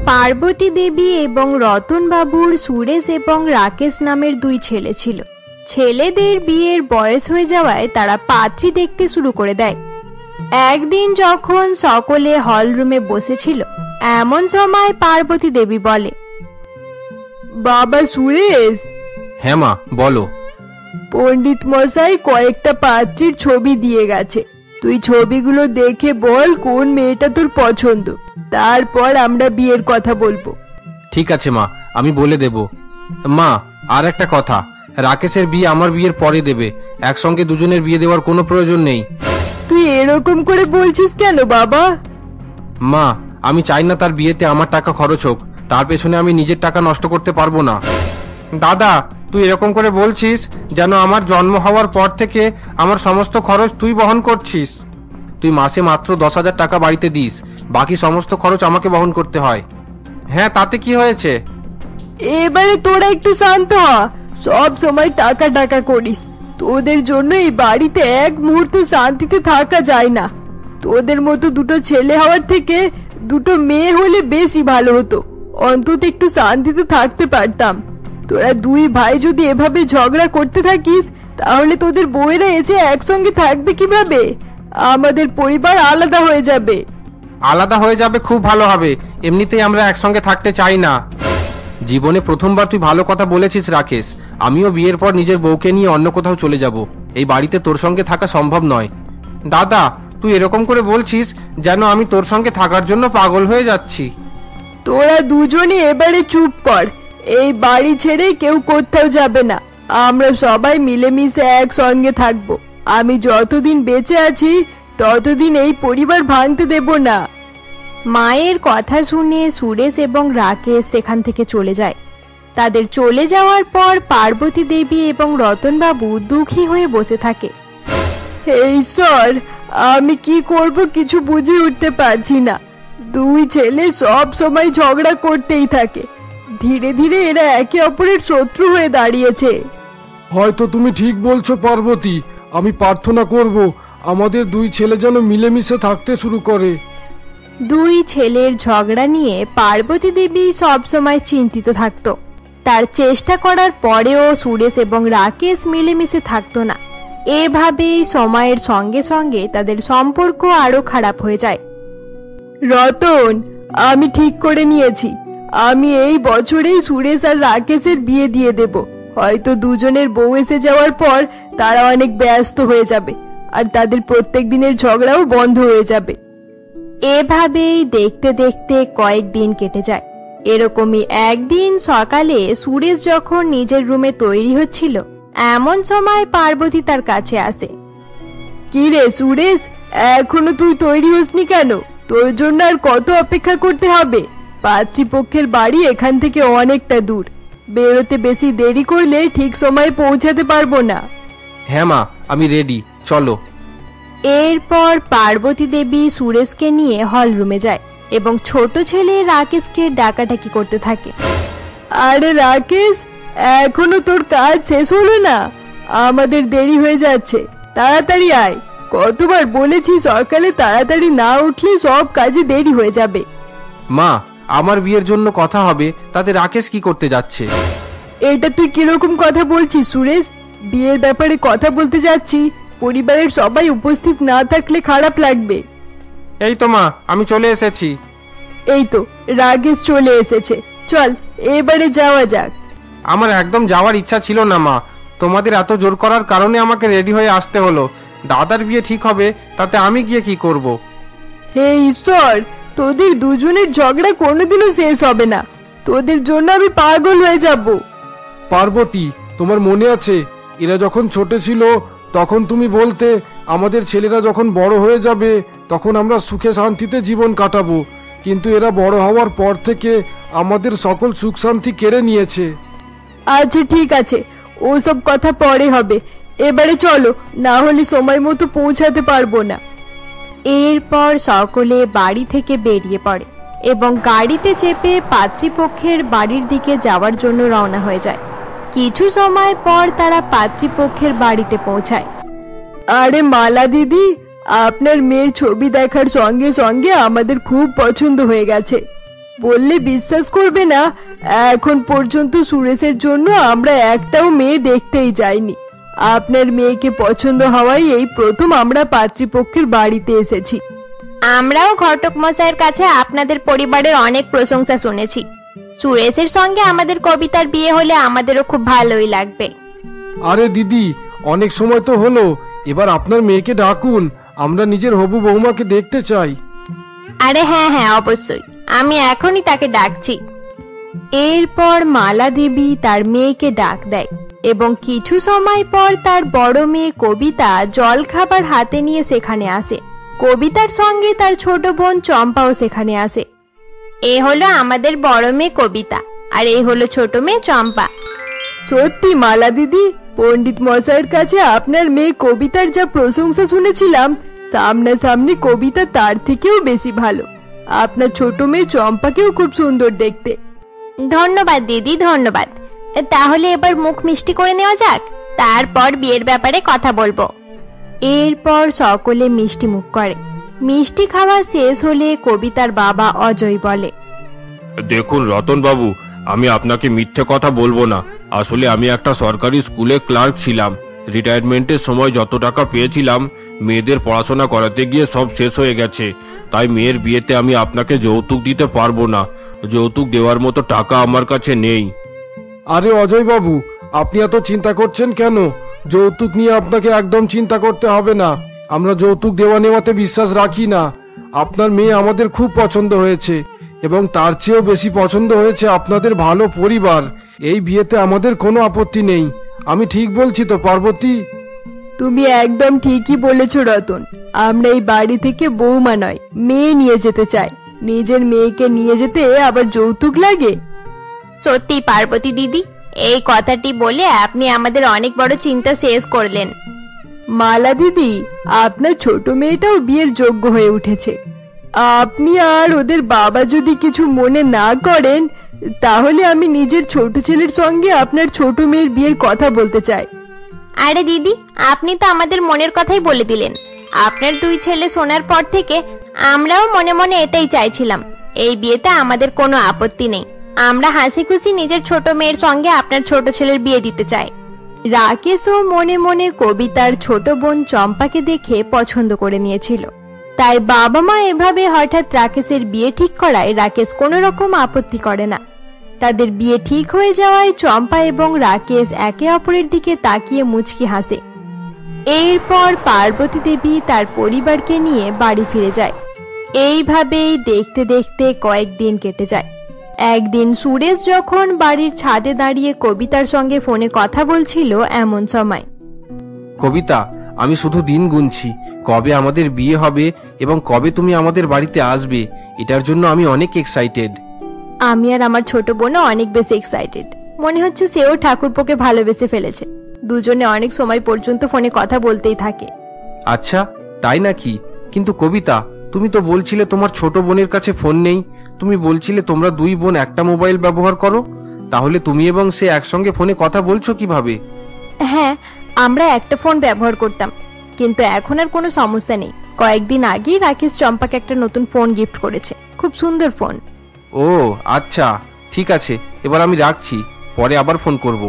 পার্বতী দেবী এবং রতন বাবুর সুরেশ এবং রাকেশ নামের দুই ছেলে ছিল। ছেলেদের বিয়ের বয়স হয়ে যাওয়ায় তারা পাত্রী দেখতে শুরু করে দেয়। একদিন যখন সকলে হল রুমে বসেছিল, এমন সময় পার্বতী দেবী বলে, বাবা সুরেশ। হ্যাঁ মা, বলো। পণ্ডিত মশাই কয়েকটা পাত্রীর ছবি দিয়ে গেছে, তুই ছবিগুলো দেখে বল কোন মেয়েটা তোর পছন্দ, তারপর আমরা বিয়ের কথা বলবো। ঠিক আছে মা, আমি বলে দেব। মা, আর একটা কথা, রাকেশের বিয়ে আমার বিয়ের পরে দেবে, একসঙ্গে দুজনের বিয়ে দেওয়ার কোনো প্রয়োজন নেই। তুই এরকম করে বলছিস কেন বাবা? মা, আমি চাই না তার বিয়েতে আমার টাকা খরচ হোক, তার পেছনে আমি নিজের টাকা নষ্ট করতে পারবো না। দাদা, তুই এরকম করে বলছিস যেন আমার জন্ম হওয়ার পর থেকে আমার সমস্ত খরচ তুই বহন করছিস। তুই মাসে মাত্র 10,000 টাকা বাড়িতে দিস, বাকি সমস্ত খরচ আমাকে বহন করতে হয়। হ্যাঁ, তাতে কি হয়েছে? এবারে তোরা একটু শান্ত হ। সব সময় টাকা টাকা করিস, তোদের জন্য এই বাড়িতে এক মুহূর্ত শান্তিতে থাকা যায় না। তোদের মতো দুটো ছেলে হওয়ার থেকে দুটো মেয়ে হলে বেশি ভালো হতো, অন্তত একটু শান্তিতে থাকতে পারতাম। তোরা দুই ভাই যদি এভাবে ঝগড়া করতে থাকিস, তাহলে তোদের বউয়েরা এসে একসঙ্গে থাকবে কিভাবে? আমাদের পরিবার আলাদা হয়ে যাবে। আলাদা হয়ে যাবে, খুব ভালো হবে। এমনিতেই আমরা একসঙ্গে থাকতে চাই না। জীবনে প্রথমবার তুই ভালো কথা বলেছিস রাকেশ। আমিও বিয়ের পর নিজের বউকে নিয়ে অন্য কোথাও চলে যাব, এই বাড়িতে তোর সঙ্গে থাকা সম্ভব নয়। দাদা, তুই এরকম করে বলছিস যেন আমি তোর সঙ্গে থাকার জন্য পাগল হয়ে যাচ্ছি। তোরা দুজনে এবারে চুপ কর। এই বাড়ি ছেড়ে কেউ কোথাও যাবে না, আমরা সবাই মিলেমিশে একসঙ্গে থাকবো। আমি যতদিন বেঁচে আছি ততদিন এই পরিবার ভাঙতে দেব না। মায়ের কথা শুনে সুরেশ এবং রাকেশ সেখান থেকে চলে যায়। তাদের চলে যাওয়ার পর পার্বতী দেবী এবং রতনবাবু দুঃখী হয়ে বসে থাকে। হে ঈশ্বর, আমি কি করব কিছু বুঝে উঠতে পারছি না। দুই ছেলে সব সময় ঝগড়া করতেই থাকে, ধীরে ধীরে এরা একে অপরের শত্রু হয়ে দাঁড়িয়েছে। হয়তো তুমি ঠিক বলছো পার্বতী, আমি প্রার্থনা করব আমাদের দুই ছেলে যেন মিলেমিশে থাকতে শুরু করে। দুই ছেলের ঝগড়া নিয়ে পার্বতী দেবী সব সময় চিন্তিত থাকত। তার চেষ্টা করার পরেও সুরেশ এবং রাকেশ মিলেমিশে থাকতো না। এভাবেই সময়ের সঙ্গে সঙ্গে তাদের সম্পর্ক আরো খারাপ হয়ে যায়। রতন, আমি ঠিক করে নিয়েছি, আমি এই বছরেই সুরেশ আর রাকেশের বিয়ে দিয়ে দেব। হয়তো দুজনের বউ এসে যাওয়ার পর তারা অনেক ব্যস্ত হয়ে যাবে, আর তাদের প্রত্যেক দিনের ঝগড়াও বন্ধ হয়ে যাবে। এভাবেই দেখতে দেখতে কয়েকদিন কেটে যায়। এরকমই একদিন সকালে সুরেশ যখন নিজের রুমে তৈরি হচ্ছিল, এমন সময় পার্বতী তার কাছে আসে। কি রে সুরেশ, এখনো তুই তৈরি হসনি কেন? তোর জন্য আর কত অপেক্ষা করতে হবে? পাত্রীপক্ষের বাড়ি এখান থেকে অনেকটা দূর, বেরোতে বেশি দেরি করলে ঠিক সময়ে পৌঁছাতে পারবো না। হ্যাঁ মা, আমি রেডি, চলো। এরপর পার্বতী দেবী সুরেশকে নিয়ে হল রুমে যায় এবং ছোট ছেলে রাকেশকে ডাকাডাকি করতে থাকে। আরে রাকেশ, এখনো তোর কাজ শেষ হলো না? আমাদের দেরি হয়ে যাচ্ছে, তাড়াতাড়ি আয়। কতবার বলেছি সকালে তাড়াতাড়ি না উঠলে সব কাজে দেরি হয়ে যাবে। মা, আমার বিয়ের জন্য কথা হবে, তাতে রাকেশ কি করতে যাচ্ছে? এটা তুই কিরকম কথা বলছিস সুরেশ? বিয়ের ব্যাপারে কথা বলতে যাচ্ছি, পরিবারের সবাই উপস্থিত না থাকলে খারাপ লাগবে। এই তো মা, আমি চলে এসেছি। এই তো রাকেশ চলে এসেছে, চল এবারে যাওয়া যাক। আমার একদম যাওয়ার ইচ্ছা ছিল না মা, তোমাদের এত জোর করার কারণে আমাকে রেডি হয়ে আসতে হলো। দাদার বিয়ে ঠিক হবে, তাতে আমি গিয়ে কি করব? হে ঈশ্বর, তোদের দুজনের ঝগড়া কোনোদিনও শেষ হবে না। তোদের জন্য আমি পাগল হয়ে যাব। পার্বতী, তোমার মনে আছে এরা যখন ছোট ছিল তখন তুমি বলতে আমাদের ছেলেরা যখন বড় হয়ে যাবে তখন আমরা সুখে শান্তিতে জীবন কাটাবো, কিন্তু এরা বড় হওয়ার পর থেকে আমাদের সকল সুখ শান্তি কেড়ে নিয়েছে। আচ্ছা ঠিক আছে, ওসব কথা পরে হবে, এবারে চলো, না হলে সময় মতো পৌঁছাতে পারবো না। এরপর সকলে বাড়ি থেকে বেরিয়ে পড়ে এবং গাড়িতে চেপে পাত্রীপক্ষের বাড়ির দিকে যাওয়ার জন্য রওনা হয়ে যায়। কিছু সময় পর তারা পাত্রীপক্ষের বাড়িতে পৌঁছায়। আরে মালা দিদি, আপনার মেয়ের ছবি দেখার সঙ্গে সঙ্গে আমাদের খুব পছন্দ হয়ে গেছে। বললে বিশ্বাস করবে না, এখন পর্যন্ত সুরেশের জন্য আমরা একটাও মেয়ে দেখতেই যাইনি। আপনার মেয়েকে পছন্দ হওয়ায় এই প্রথম আমরা পাত্রীপক্ষের বাড়িতে এসেছি। আমরাও ঘটক মশাইয়ের কাছে আপনাদের পরিবারের অনেক প্রশংসা শুনেছি। সুরেশের সঙ্গে আমাদের কবিতার বিয়ে হলে আমাদেরও খুব ভালোই লাগবে। আরে দিদি, অনেক সময় তো হলো, এবার আপনার মেয়েকে ডাকুন, আমরা নিজের হবু বৌমাকে দেখতে চাই। আরে হ্যাঁ হ্যাঁ, অবশ্যই, আমি এখনই তাকে ডাকছি। এরপর মালা দেবী তার মেয়েকে ডাক দেয় এবং কিছু সময় পর তার বড় মেয়ে কবিতা জল খাবার হাতে নিয়ে সেখানে আসে। কবিতার সঙ্গে তার ছোট বোন চম্পাও সেখানে আসে। এ হলো আমাদের বড় মেয়ে কবিতা, আর এই হলো ছোট মেয়ে চম্পা। সত্যি মালা দিদি, পণ্ডিত মশাইয়ের কাছে আপনার মেয়ে কবিতার যা প্রশংসা শুনেছিলাম, সামনাসামনি কবিতা তার থেকেও বেশি ভালো। আপনার ছোট মেয়ে চম্পাকেও খুব সুন্দর দেখতে। ধন্যবাদ দিদি, ধন্যবাদ। তাহলে এবার মুখ মিষ্টি করে নেওয়া যাক, তারপর বিয়ের ব্যাপারে কথা বলবো। এরপর সকলে মিষ্টি মুখ করে। মিষ্টি খাওয়া শেষ হলে কবিতার বাবা অজয় বলে, দেখুন রতন বাবু, আমি আপনাকে মিথ্যে কথা বলবো না। আসলে আমি একটা সরকারি স্কুলে ক্লার্ক ছিলাম। রিটায়ারমেন্টের সময় যত টাকা পেয়েছিলাম মেয়েদের পড়াশোনা করাতে গিয়ে সব শেষ হয়ে গেছে। তাই মেয়ের বিয়েতে আমি আপনাকে যৌতুক দিতে পারবো না। যৌতুক দেওয়ার মতো টাকা আমার কাছে নেই। আরে অজয় বাবু, আপনি এত চিন্তা করছেন কেন? যৌতুক নিয়ে আপনাকে একদম চিন্তা করতে হবে না। আমরা যৌতুক দেওয়া নেওয়াতে বিশ্বাস রাখি না। আপনার মেয়ে আমাদের খুব পছন্দ হয়েছে এবং তার চেয়েও বেশি পছন্দ হয়েছে আপনাদের ভালো পরিবার। এই বিয়েতে আমাদের কোনো আপত্তি নেই। আমি ঠিক বলছি তো পার্বতী? তুমি একদম ঠিকই বলেছ রতন। আমরা এই বাড়ি থেকে বৌমা নয়, মেয়ে নিয়ে যেতে চাই। নিজের মেয়েকে নিয়ে যেতে আবার যৌতুক লাগে? সত্যি পার্বতী দিদি, এই কথাটি বলে আপনি আমাদের অনেক বড় চিন্তা শেষ করলেন। মালা দিদি, আপনার ছোট মেয়েটাও বিয়ের যোগ্য হয়ে উঠেছে। আপনি আর ওদের বাবা যদি কিছু মনে না করেন, তাহলে আমি নিজের ছোট ছেলের সঙ্গে আপনার ছোট মেয়ের বিয়ের কথা বলতে চাই। আরে দিদি, আপনি তো আমাদের মনের কথাই বলে দিলেন। আপনার দুই ছেলে শোনার পর থেকে আমরাও মনে মনে এটাই চাইছিলাম। এই বিয়েতে আমাদের কোনো আপত্তি নেই। আমরা হাসি খুশি নিজের ছোট মেয়ের সঙ্গে আপনার ছোট ছেলের বিয়ে দিতে চাই। রাকেশও মনে মনে কবিতার ছোট বোন চম্পাকে দেখে পছন্দ করে নিয়েছিল। তাই বাবা মা এভাবে হঠাৎ রাকেশের বিয়ে ঠিক করায় রাকেশ কোনো রকম আপত্তি করে না। তাদের বিয়ে ঠিক হয়ে যাওয়ায় চম্পা এবং রাকেশ একে অপরের দিকে তাকিয়ে মুচকি হাসে। এরপর পার্বতী দেবী তার পরিবারকে নিয়ে বাড়ি ফিরে যায়। এইভাবেই দেখতে দেখতে কয়েকদিন কেটে যায়। একদিন সুরেশ যখন বাড়ির ছাদে দাঁড়িয়ে কবিতার সঙ্গে ফোনে কথা বলছিল, এমন সময়, কবিতা, আমি শুধু দিন গুনছি কবে আমাদের বিয়ে হবে এবং কবে তুমি আমাদের বাড়িতে আসবে। এটার জন্য আমি অনেক এক্সাইটেড। আমি আর আমার ছোট বোনও অনেক বেশি এক্সাইটেড। মনে হচ্ছে সেও ঠাকুরপোকে ভালোবেসে ফেলেছে। দুজনে অনেক সময় পর্যন্ত ফোনে কথা বলতেই থাকে। আচ্ছা, তাই নাকি? কিন্তু কবিতা, তুমি তো বলছিলে তোমার ছোট বোনের কাছে ফোন নেই। তুমি বলছিলে তোমরা দুই বোন একটা মোবাইল ব্যবহার করো। তাহলে তুমি এবং সে একসঙ্গে ফোনে কথা বলছো কিভাবে? হ্যাঁ, আমরা একটা ফোন ব্যবহার করতাম, কিন্তু এখন আর কোনো সমস্যা নেই। কয়েকদিন আগেই রাকেশ চম্পাকে একটা নতুন ফোন গিফট করেছে, খুব সুন্দর ফোন। ও আচ্ছা, ঠিক আছে, এবার আমি রাখছি, পরে আবার ফোন করব।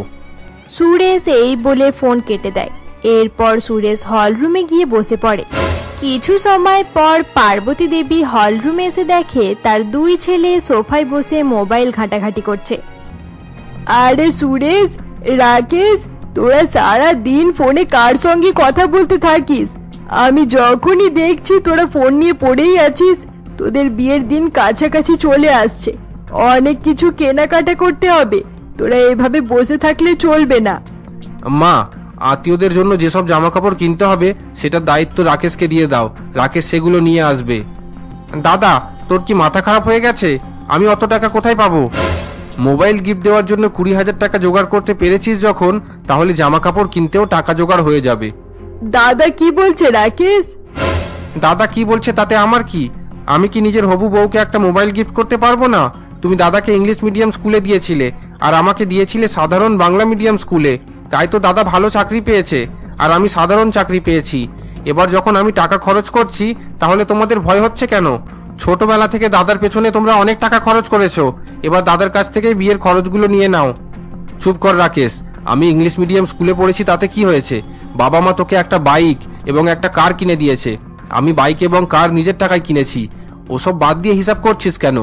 সুরেশ এই বলে ফোন কেটে দেয়। এরপর সুরেশ হলরুমে গিয়ে বসে পড়ে। কিছু সময় পর পার্বতী দেবী হলরুমে এসে দেখে তার দুই ছেলে সোফায় বসে মোবাইল ঘাঁটাঘাঁটি করছে। আরে সুরেশ, রাকেশ, তোরা সারা দিন ফোনে কার সঙ্গে কথা বলতে থাকিস? আমি যখনই দেখছি তোরা ফোন নিয়ে পড়েই আছিস। তোদের বিয়ের দিন কাছাকাছি চলে আসছে, অনেক কিছু কেনাকাটা করতে হবে। তোরা এভাবে বসে থাকলে চলবে না। মা, আত্মীয়দের জন্য যেসব জামা কাপড় কিনতে হবে সেটার দায়িত্ব রাকেশকে দিয়ে দাও। রাকেশ সেগুলো নিয়ে আসবে। দাদা, তোর কি মাথা খারাপ হয়ে গেছে? আমি অত টাকা কোথায় পাবো? মোবাইল গিফট দেওয়ার জন্য 20,000 টাকা জোগাড় করতে পেরেছিস যখন, তাহলে জামা কাপড় কিনতেও টাকা জোগাড় হয়ে যাবে। দাদা কি বলছে রাকেশ? দাদা কি বলছে তাতে আমার কি? আমি কি নিজের হবু বউকে একটা মোবাইল গিফট করতে পারবো না? তুমি দাদাকে ইংলিশ মিডিয়াম স্কুলে দিয়েছিলে আর আমাকে দিয়েছিলে সাধারণ বাংলা মিডিয়াম স্কুলে। তাই তো দাদা ভালো চাকরি পেয়েছে আর আমি সাধারণ চাকরি পেয়েছি। এবার যখন আমি টাকা খরচ করছি, তাহলে তোমাদের ভয় হচ্ছে কেন? ছোটবেলা থেকে দাদার পেছনে তোমরা অনেক টাকা খরচ করেছো, এবার দাদার কাছ থেকে বিয়ের খরচগুলো নিয়ে নাও। চুপ কর রাকেশ, আমি ইংলিশ মিডিয়াম স্কুলে পড়েছি, তাতে কি হয়েছে? বাবা মা তোকে একটা বাইক এবং একটা কার কিনে দিয়েছে। আমি বাইক এবং কার নিজের টাকায় কিনেছি। ওসব বাদ দিয়ে হিসাব করছিস কেন?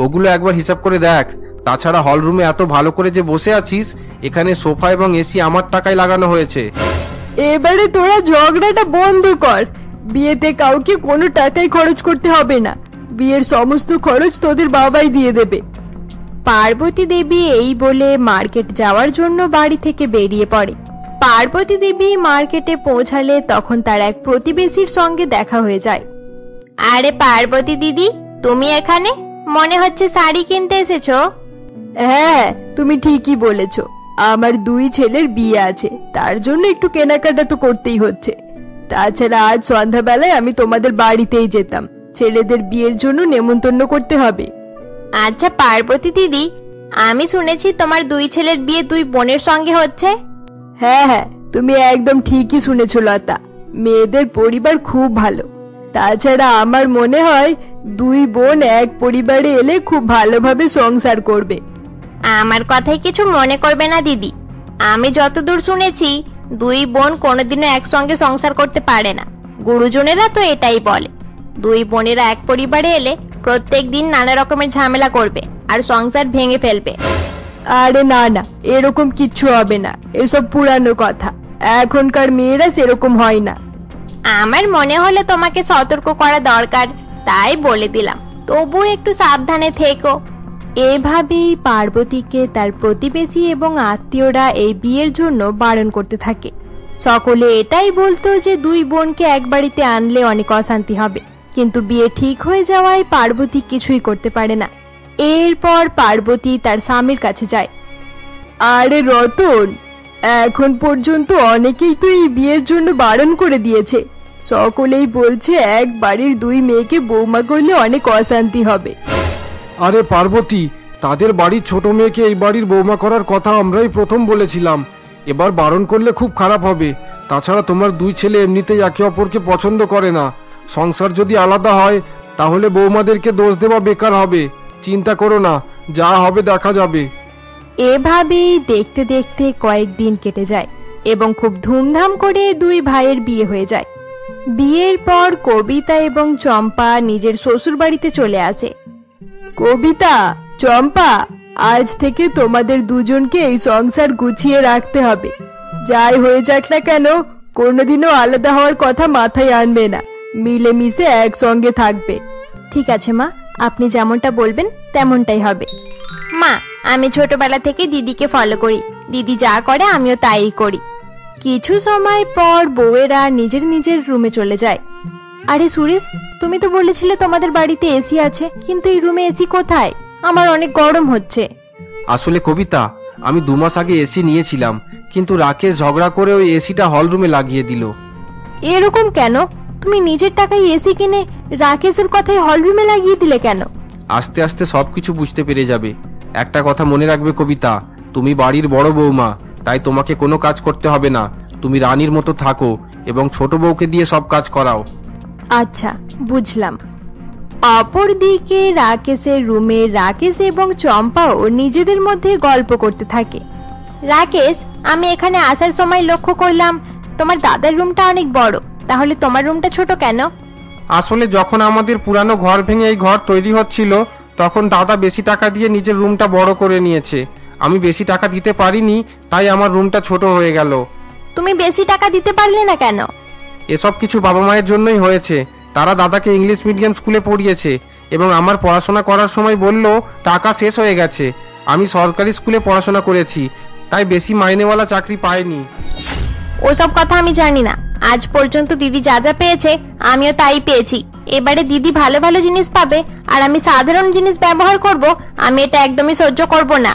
ওগুলো একবার হিসাব করে দেখ। তাছাড়া হল রুমে এত ভালো করে যে বসে আছিস, এখানে সোফা এবং এসি আমার টাকায় লাগানো হয়েছে। এবারে তোরা ঝগড়াটা বন্ধ কর। বিয়েতে কাউকে কোনো টাকাই খরচ করতে হবে না, বিয়ের সমস্ত খরচ তোদের বাবাই দিয়ে দেবে। পার্বতী দেবী এই বলে মার্কেট যাওয়ার জন্য বাড়ি থেকে বেরিয়ে পড়ে। পার্বতী দেবী মার্কেটে পৌঁছালে তখন তার এক প্রতিবেশীর সঙ্গে দেখা হয়ে যায়। আরে পার্বতী দিদি, তুমি এখানে? মনে হচ্ছে শাড়ি কিনতে এসেছো। হ্যাঁ, তুমি ঠিকই বলেছ। আমার 2 ছেলের বিয়ে আছে, তার জন্য একটু কেনাকাটা তো করতেই হচ্ছে। তাছাড়া আজ সন্ধ্যাবেলায় আমি তোমাদের বাড়িতেই যেতাম, ছেলেদের বিয়ের জন্য নেমন্তন্ন করতে হবে। আচ্ছা পার্বতী দিদি, আমি শুনেছি তোমার 2 ছেলের বিয়ে 2 বোনের সঙ্গে হচ্ছে। হ্যাঁ হ্যাঁ, তুমি একদম ঠিকই শুনেছ লতা। মেয়েদের পরিবার খুব ভালো। তাছাড়া আমার মনে হয় 2 বোন এক পরিবারে এলে খুব ভালোভাবে সংসার করবে। আমার কথাই কিছু মনে করবে না দিদি। আমি যতদূর শুনেছি 2 বোন কোনোদিনও একসঙ্গে সংসার করতে পারে না। গুরুজনেরা তো এটাই বলে। 2 বোনেরা এক পরিবারে এলে প্রত্যেক দিন নানা রকমের ঝামেলা করবে আর সংসার ভেঙে ফেলবে। আরে না না, এরকম কিচ্ছু হবে না, এসব পুরানো কথা। এখনকার মেয়েরা সেরকম হয় না। আমার মনে হলো তোমাকে সতর্ক করা দরকার, তাই বলে দিলাম। তবু একটু সাবধানে থেকো। এভাবেই পার্বতীকে তার প্রতিবেশী এবং আত্মীয়রা এই বিয়ের জন্য বারণ করতে থাকে। সকলে এটাই বলতো যে 2 বোনকে এক বাড়িতে আনলে অনেক অশান্তি হবে, কিন্তু বিয়ে ঠিক হয়ে যাওয়ায় পার্বতী কিছুই করতে পারে না। এরপর পার্বতী তার স্বামীর কাছে যায়। আরে রতন, এখন পর্যন্ত অনেকেই তো এই বিয়ের জন্য বারণ করে দিয়েছে। সকলেই বলছে এক বাড়ির 2 মেয়েকে বৌমা করলে অনেক অশান্তি হবে। আরে পার্বতী, তাদের বাড়ির ছোট মেয়েকে এই বাড়ির বৌমা করার কথা আমরাই প্রথম বলেছিলাম। এবার বারণ করলে খুব খারাপ হবে। তাছাড়া তোমার 2 ছেলে এমনিতেই একে অপরকে পছন্দ করে না। সংসার যদি আলাদা হয় তাহলে বৌমাদেরকে দোষ দেওয়া বেকার হবে। চিন্তা করো না, যা হবে দেখা যাবে। এভাবেই দেখতে দেখতে কয়েকদিন কেটে যায় এবং খুব ধুমধাম করে 2 ভাইয়ের বিয়ে হয়ে যায়। বিয়ের পর কবিতা এবং চম্পা নিজের শ্বশুর বাড়িতে চলে আসে। কবিতা, চম্পা, আজ থেকে তোমাদের দুজনকে এই সংসার গুছিয়ে রাখতে হবে। যাই হয়ে যাক না কেন, কোনোদিনও আলাদা হওয়ার কথা মাথায় আনবে না, মিলেমিশে একসঙ্গে থাকবে। ঠিক আছে মা, আপনি যেমনটা বলবেন তেমনটাই হবে। মা, আমি ছোটবেলা থেকে দিদিকে ফলো করি। দিদি যা করে আমিও তাই করি। কিছু সময় পর বউয়েরা নিজের নিজের রুমে চলে যায়। আরে সুরেশ, তুমি তো বলেছিলে তোমাদের বাড়িতে এসি আছে, কিন্তু এই রুমে এসি কোথায়? আমার অনেক গরম হচ্ছে। আসলে কবিতা, আমি 2 মাস আগে এসি নিয়েছিলাম, কিন্তু রাকেশ ঝগড়া করে ওই এসিটা হল রুমে লাগিয়ে দিল। এরকম কেন? তুমি নিজের টাকায় এসি কিনে রাকেশের কথায় হল রুমে লাগিয়ে দিলে কেন? আস্তে আস্তে সবকিছু বুঝতে পেরে যাবে। একটা কথা মনে রাখবে কবিতা, তুমি বাড়ির বড় বৌমা, তাই তোমাকে কোনো কাজ করতে হবে না। তুমি রানীর মতো থাকো এবং ছোট বউকে দিয়ে সব কাজ করাও। আচ্ছা, বুঝলাম। অপরদিকে রাকেশের রুমে রাকেশ এবং চম্পাও নিজেদের মধ্যে গল্প করতে থাকে। রাকেশ, আমি এখানে আসার সময় লক্ষ্য করলাম তোমার দাদার রুমটা অনেক বড়, তাহলে তোমার রুমটা ছোট কেন? আসলে যখন আমাদের পুরানো ঘর ভেঙে এই ঘর তৈরি হচ্ছিল, তখন দাদা বেশি টাকা দিয়ে নিজের রুমটা বড় করে নিয়েছে। আমি বেশি টাকা দিতে পারিনি, তাই আমার রুমটা ছোট হয়ে গেল। তুমি বেশি টাকা দিতে পারলে না কেন? এসব কিছু বাবা মায়ের জন্যই হয়েছে। তারা দাদাকে ইংলিশ মিডিয়াম স্কুলে পড়িয়েছে এবং আমার পড়াশোনা করার সময় বলল টাকা শেষ হয়ে গেছে। আমি সরকারি স্কুলে পড়াশোনা করেছি, তাই বেশি মাইনেওয়ালা চাকরি পাইনি। ওসব কথা আমি জানি না। আজ পর্যন্ত দিদি যা যা পেয়েছে আমিও তাই পেয়েছি। এবারে দিদি ভালো ভালো জিনিস পাবে আর আমি সাধারণ জিনিস ব্যবহার করব, আমি এটা একদমই সহ্য করব না।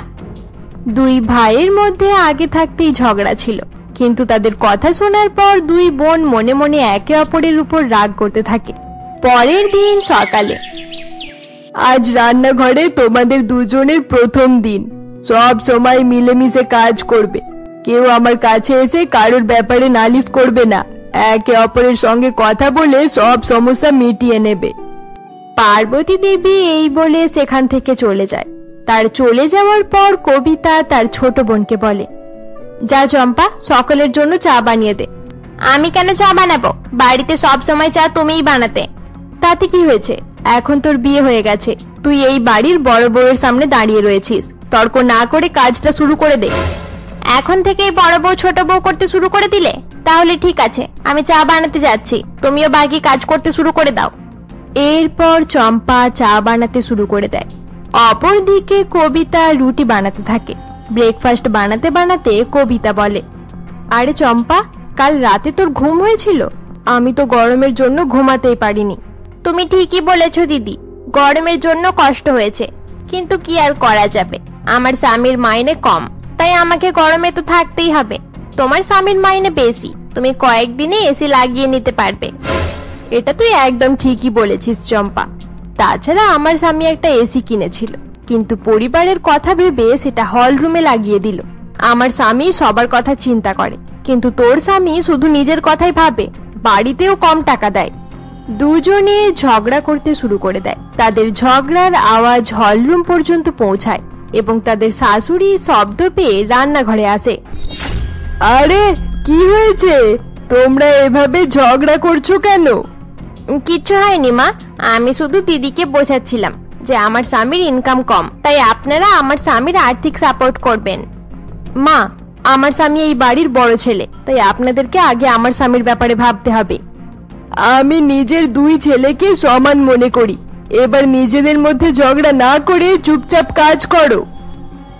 2 ভাইয়ের মধ্যে আগে থাকতেই ঝগড়া ছিল, কিন্তু তাদের কথা শোনার পর 2 বোন মনে মনে একে অপরের উপর রাগ করতে থাকে। পরের দিন সকালে, আজ রান্নাঘরে তোমাদের দুজনের প্রথম দিন। সব সময় মিলেমিশে কাজ করবে। কেউ আমার কাছে এসে কারোর ব্যাপারে নালিশ করবে না। একে অপরের সঙ্গে কথা বলে সব সমস্যা মিটিয়ে নেবে। পার্বতী দেবী এই বলে সেখান থেকে চলে যায়। তার চলে যাওয়ার পর কবিতা তার ছোট বোনকে বলে, যা চম্পা, সকলের জন্য চা বানিয়ে দে। আমি কেন চা বানাবো? বাড়িতে সব সময় চা তুমিই বানাতে। তাতে কি হয়েছে? এখন তোর বিয়ে হয়ে গেছে, তুই এই বাড়ির বড় বউয়ের সামনে দাঁড়িয়ে রয়েছিস। তর্ক না করে কাজটা শুরু করে দে। এখন থেকেই বড় বউ ছোট বউ করতে শুরু করে দিলে? তাহলে ঠিক আছে, আমি চা বানাতে যাচ্ছি, তুমিও বাকি কাজ করতে শুরু করে দাও। এরপর চম্পা চা বানাতে শুরু করে দেয়। অপরদিকে কবিতা রুটি বানাতে থাকে। ব্রেকফাস্ট বানাতে বানাতে কবিতা বলে, আরে চম্পা, কাল রাতে তোর ঘুম হয়েছিল? আমি তো গরমের জন্য ঘুমাতেই পারিনি। তুমি ঠিকই বলেছো দিদি, গরমের জন্য কষ্ট হয়েছে, কিন্তু কি আর করা যাবে, আমার স্বামীর মাইনে কম, তাই আমাকে গরমে তো থাকতেই হবে। তোমার স্বামীর মাইনে বেশি, তুমি কয়েকদিনে এসি লাগিয়ে নিতে পারবে। এটা তুই একদম ঠিকই বলেছিস চম্পা। তাছাড়া আমার স্বামী একটা এসি কিনেছিল, কিন্তু পরিবারের কথা ভেবে সেটা হল রুমে লাগিয়ে দিল। আমার স্বামী সবার কথা চিন্তা করে, কিন্তু তোর স্বামী শুধু নিজের কথাই ভাবে, বাড়িতেও কম টাকা দেয়। দুজনে ঝগড়া করতে শুরু করে দেয়। তাদের ঝগড়ার আওয়াজ হলরুম পর্যন্ত পৌঁছায় এবং তাদের শাশুড়ি শব্দ পেয়ে রান্নাঘরে আসে। আরে কি হয়েছে? তোমরা এভাবে ঝগড়া করছো কেন? কিচ্ছু হয়নি মা, আমি শুধু দিদিকে বোঝাচ্ছিলাম যে আমার স্বামীর ইনকাম কম, তাই আপনারা আমার স্বামীর আর্থিক সাপোর্ট করবেন। মা, আমার স্বামী এই বাড়ির বড় ছেলে, তাই আপনাদেরকে আগে আমার স্বামীর ব্যাপারে ভাবতে হবে। আমি নিজের দুই ছেলেকে সমান মনে করি। এবার নিজেদের মধ্যে ঝগড়া না করে চুপচাপ কাজ করো।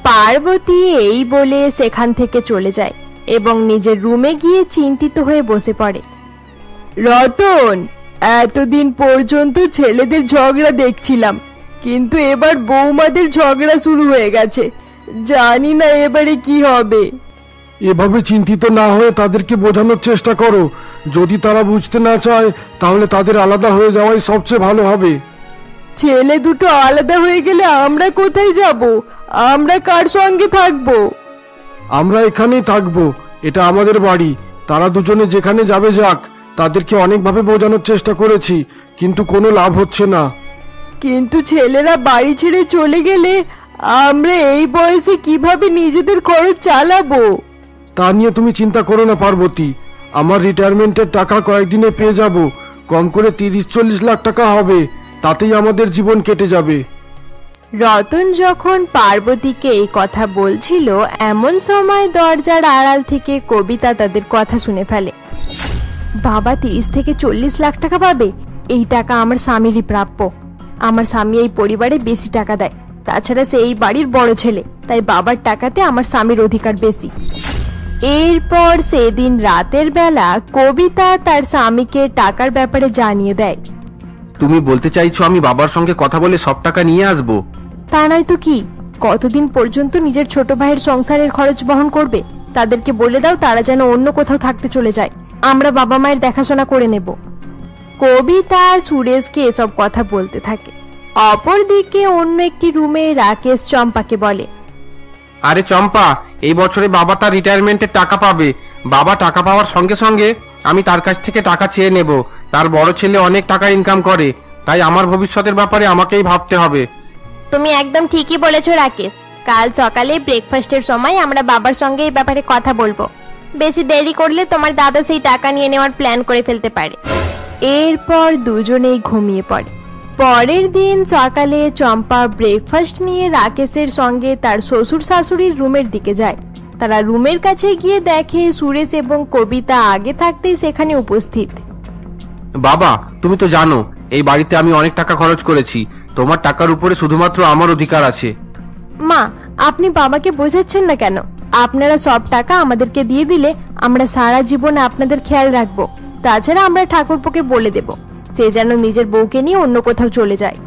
পার্বতী এই বলে সেখান থেকে চলে যায় এবং নিজের রুমে গিয়ে চিন্তিত হয়ে বসে পড়ে। রতন, এতদিন পর্যন্ত ছেলেদের ঝগড়া দেখছিলাম, কিন্তু এবার বৌমাদের ঝগড়া শুরু হয়ে গেছে। জানি না এবারে কি হবে। এভাবে চিন্তিত না হয়ে তাদেরকে বোঝানোর চেষ্টা করো। যদি তারা বুঝতে না চায় তাহলে তাদের আলাদা হয়ে যাওয়াই সবচেয়ে ভালো হবে। ছেলে দুটো আলাদা হয়ে গেলে আমরা কোথায় যাব? আমরা কার সঙ্গে থাকবো? আমরা এখানেই থাকবো, এটা আমাদের বাড়ি। তারা দুজনে যেখানে যাবে যাক, তাদেরকে অনেকভাবে বোঝানোর চেষ্টা করেছি, কিন্তু কোনো লাভ হচ্ছে না। কিন্তু ছেলেরা বাড়ি ছেড়ে চলে গেলে আমরা এই বয়সে কিভাবে নিজেদের খরচ চালাবো? তা নিয়ে তুমি চিন্তা করো না পার্বতী, আমার রিটায়ারমেন্টের টাকা কয়েকদিনে পেয়ে যাব। কম করে 30-40 লাখ টাকা হবে, তাতেই আমাদের জীবন কেটে যাবে। রতন যখন পার্বতীকে এই কথা বলছিল, এমন সময় দরজার আড়াল থেকে কবিতা তাদের কথা শুনে ফেলে। বাবা 30 থেকে 40 লাখ টাকা পাবে? এই টাকা আমার স্বামীরই প্রাপ্য। আমার স্বামী এই পরিবারে বেশি টাকা দেয়, তাছাড়া সে এই বাড়ির বড় ছেলে, তাই বাবার টাকাতে আমার স্বামীর অধিকার বেশি। এরপর সেদিন রাতের বেলা কবিতা তার স্বামীকে টাকার ব্যাপারে জানিয়ে দেয়। তুমি বলতে চাইছো আমি বাবার সঙ্গে কথা বলে সব টাকা নিয়ে আসবো? তা নয় তো কি, কতদিন পর্যন্ত নিজের ছোট ভাইয়ের সংসারের খরচ বহন করবে? তাদেরকে বলে দাও তারা যেন অন্য কোথাও থাকতে চলে যায়, আমরা বাবা মায়ের দেখাশোনা করে নেব। কবিতা সুরেশকে এসব কথা বলতে থাকে। অপরদিকে অন্য একটি রুমে রাকেশ চম্পাকে বলে, আরে চম্পা, এই বছরে বাবা তার রিটায়ারমেন্টের টাকা পাবে। বাবা টাকা পাওয়ার সঙ্গে সঙ্গে আমি তার কাছ থেকে টাকা চেয়ে নেব। তার বড় ছেলে অনেক টাকা ইনকাম করে, তাই আমার ভবিষ্যতের ব্যাপারে আমাকেই ভাবতে হবে। তুমি একদম ঠিকই বলেছো রাকেশ, কাল সকালে ব্রেকফাস্টের সময় আমরা বাবার সঙ্গে এই ব্যাপারে কথা বলবো। বেশি দেরি করলে তোমার দাদা সেই টাকা নিয়ে নেওয়ার প্ল্যান করে ফেলতে পারে। এরপর দুজনেই ঘুমিয়ে পড়ে। পরের দিন সকালে চম্পা ব্রেকফাস্ট নিয়ে রাকেশের সঙ্গে তার শ্বশুর শাশুড়ির রুমের দিকে যায়। তারা রুমের কাছে গিয়ে দেখে সুরেশ এবং কবিতা আগে থাকতেই সেখানে উপস্থিত। বাবা, তুমি তো জানো এই বাড়িতে আমি অনেক টাকা খরচ করেছি। তোমার টাকার উপরে শুধুমাত্র আমার অধিকার আছে। মা, আপনি বাবাকে বোঝাচ্ছেন না কেন? আপনারা সব টাকা আমাদেরকে দিয়ে দিলে আমরা সারা জীবন আপনাদের খেয়াল রাখবো। তাছাড়া আমরা ঠাকুরপোকে বলে দেব সে যেন নিজের বউকে নিয়ে অন্য কোথাও চলে যায়।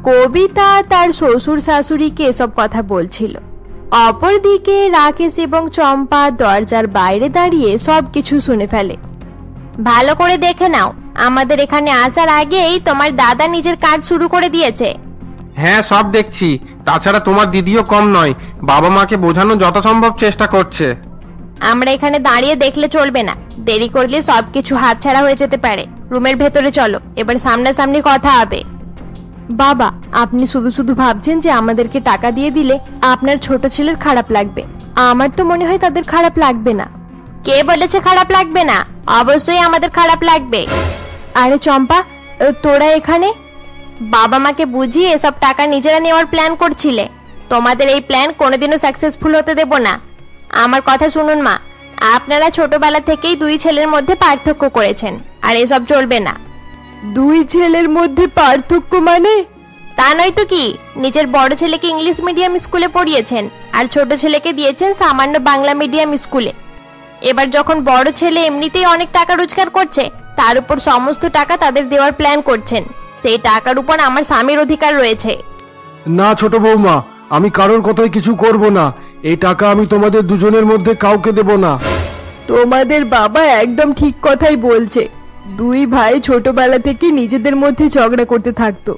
কবিতা তার শ্বশুর শাশুড়িকে এসব কথা বলছিল। অপরদিকে রাকেশ এবং চম্পা দরজার বাইরে দাঁড়িয়ে সবকিছু শুনে ফেলে। ভালো করে দেখে নাও, আমাদের এখানে আসার আগেই তোমার দাদা নিজের কাজ শুরু করে দিয়েছে। হ্যাঁ, সব দেখছি। তাছাড়া তোমার দিদিও কম নয়, বাবা মাকে বোঝানোর যথাসম্ভব চেষ্টা করছে। আমরা এখানে দাঁড়িয়ে দেখলে চলবে না, দেরি করলে সবকিছু হাতছাড়া হয়ে যেতে পারে। রুমের ভেতরে চলো, এবার সামনাসামনি কথা হবে। বাবা, আপনি শুধু শুধু ভাবছেন যে আমাদেরকে টাকা দিয়ে দিলে আপনার ছোট ছেলের খারাপ লাগবে। আমার তো মনে হয় তাদের খারাপ লাগবে না। কে বলেছে খারাপ লাগবে না? অবশ্যই আমাদের খারাপ লাগবে। আরে চম্পা, তোরা এখানে? বাবা মাকে বুঝিয়ে এসব টাকা নিজেরা নেওয়ার প্ল্যান করছিলে। তোমাদের এই প্ল্যান কোনোদিনও সাকসেসফুল হতে দেব না। আমার কথা শুনুন মা, আপনারা ছোটবেলা থেকেই দুই ছেলের মধ্যে পার্থক্য করেছেন, আর এসব চলবে না। দুই ছেলের মধ্যে পার্থক্য মানে? তা নয় তো কি, নিজের বড় ছেলেকে ইংলিশ মিডিয়াম স্কুলে পড়িয়েছেন আর ছোট ছেলেকে দিয়েছেন সামান্য বাংলা মিডিয়াম স্কুলে। এবার যখন বড় ছেলে এমনিতেই অনেক টাকা রোজগার করছে, তার উপর সমস্ত টাকা তাদের দেওয়ার প্ল্যান করছেন। সেই টাকার উপর আমার স্বামীর অধিকার রয়েছে। না ছোট বৌমা, আমি কারোর কথাই কিছু করব না। এই টাকা আমি তোমাদের দুজনের মধ্যে কাউকে দেব না। তোমাদের বাবা একদম ঠিক কথাই বলছে। দুই ভাই ছোটবেলা থেকে নিজেদের মধ্যে ঝগড়া করতে থাকতো।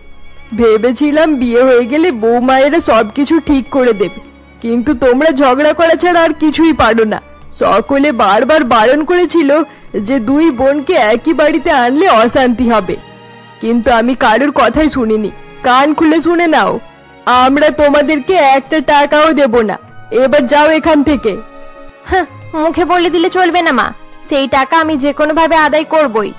ভেবেছিলাম বিয়ে হয়ে গেলে বৌমায়েরা সবকিছু ঠিক করে দেবে, কিন্তু তোমরা ঝগড়া করা ছাড়া আর কিছুই পারো না। সকলে বারবার বারণ করেছিল যে দুই বোনকে একই বাড়িতে আনলে অশান্তি হবে, কিন্তু আমি কারোর কথাই শুনিনি। কান খুলে শুনে নাও, আমরা তোমাদেরকে একটা টাকাও দেব না। এবার যাও এখান থেকে। হ্যাঁ, মুখে বলে দিলে চলবে না মা, সেই টাকা আমি যে কোনো ভাবে আদায় করবই।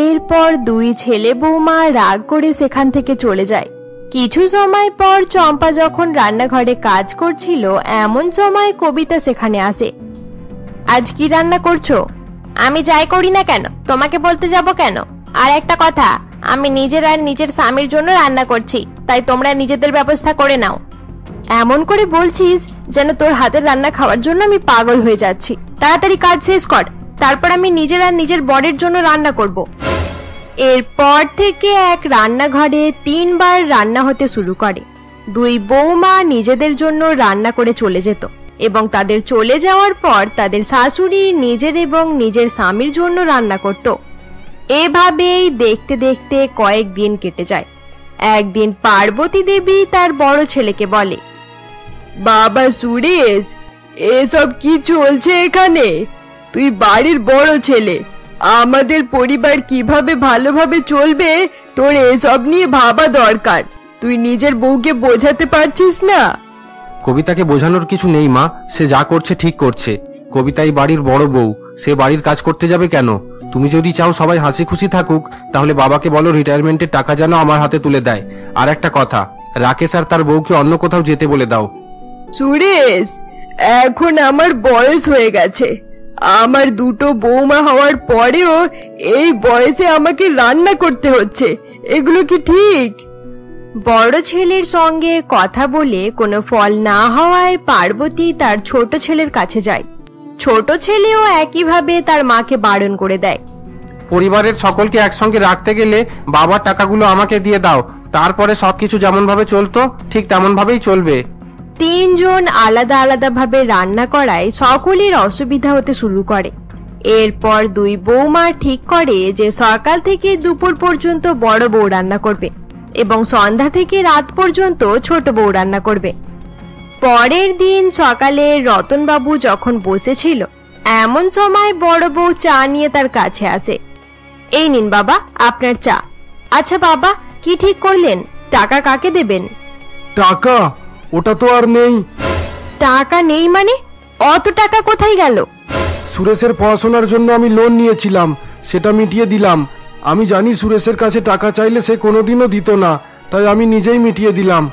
এরপর দুই ছেলে বৌমা রাগ করে সেখান থেকে চলে যায়। কিছু সময় পর চম্পা যখন রান্নাঘরে কাজ করছিল, এমন সময় কবিতা সেখানে আসে। আজ কি রান্না করছো? আমি যাই করি না কেন তোমাকে বলতে যাব কেন? আর একটা কথা, আমি নিজের আর নিজের স্বামীর জন্য রান্না করছি, তাই তোমরা নিজেদের ব্যবস্থা করে নাও। এমন করে বলছিস যেন তোর হাতের রান্না খাওয়ার জন্য আমি পাগল হয়ে যাচ্ছি। তাড়াতাড়ি কাজ শেষ কর, তারপর আমি নিজের আর নিজের বরের জন্য রান্না করব। এরপর থেকে এক রান্নাঘরে 3 বার রান্না হতে শুরু করে। দুই বৌমা নিজেদের জন্য রান্না করে চলে যেত এবং তাদের চলে যাওয়ার পর তাদের শাশুড়ি নিজের এবং নিজের স্বামীর জন্য রান্না করত। এভাবেই দেখতে দেখতে কয়েকদিন কেটে যায়। একদিন পার্বতী দেবী তার বড় ছেলেকে বলে, বাবা সুরেশ, এসব কি চলছে এখানে? তুই বাড়ির বড় ছেলে, আমাদের পরিবার কিভাবে ভালোভাবে চলবে তোর এসব নিয়ে ভাবা দরকার। তুই নিজের বউকে বোঝাতে পারছিস না? কবিতাকে বোঝানোর কিছু নেই মা, সে যা করছে ঠিক করছে। কবিতাই বাড়ির বড় বউ, সে বাড়ির কাজ করতে যাবে কেন? তুমি যদি চাও সবাই হাসি খুশি থাকুক, তাহলে বাবাকে বলো রিটায়ারমেন্টের টাকা যেন আমার হাতে তুলে দেয়। আর একটা কথা, রাকেশ আর তার বউকে অন্য কোথাও যেতে বলে দাও। সুরেশ, এখন আমার বয়স হয়ে গেছে। আমার দুটো বৌমা হওয়ার পরেও এই বয়সে আমাকে রান্না করতে হচ্ছে, এগুলো কি ঠিক? বড় ছেলের সঙ্গে কথা বলে কোনো ফল না হওয়ায় পার্বতী তার ছোট ছেলের কাছে যায়। ছোট ছেলেও একইভাবে তার মাকে বারণ করে দেয়। পরিবারের সকলকে একসঙ্গে রাখতে গেলে বাবার টাকাগুলো আমাকে দিয়ে দাও, তারপরে সবকিছু যেমন ভাবে চলতো ঠিক তেমন ভাবেই চলবে। 3 জন আলাদা আলাদা ভাবে রান্না করায় সকলের অসুবিধা হতে শুরু করে। এরপর দুই বৌমা ঠিক করে যে সকাল থেকে দুপুর পর্যন্ত বড় বউ রান্না করবে এবং সন্ধ্যা থেকে রাত পর্যন্ত ছোট বউ রান্না করবে। পরের দিন সকালে রতনবাবু যখন বসেছিল, এমন সময় বড় বউ চা নিয়ে তার কাছে আসে। এই নিন বাবা আপনার চা। আচ্ছা বাবা, কি ঠিক করলেন? টাকা কাকে দেবেন? টাকা? ওটা তো আর নেই। টাকা নেই মানে? অত টাকা কোথায় গেল? সুরেশের পড়াশোনার জন্য আমি লোন নিয়েছিলাম, সেটা মিটিয়ে দিলাম। আমি জানি সুরেশের কাছে টাকা চাইলে সে কোনোদিনও দিত না, তাই আমি নিজেই মিটিয়ে দিলাম।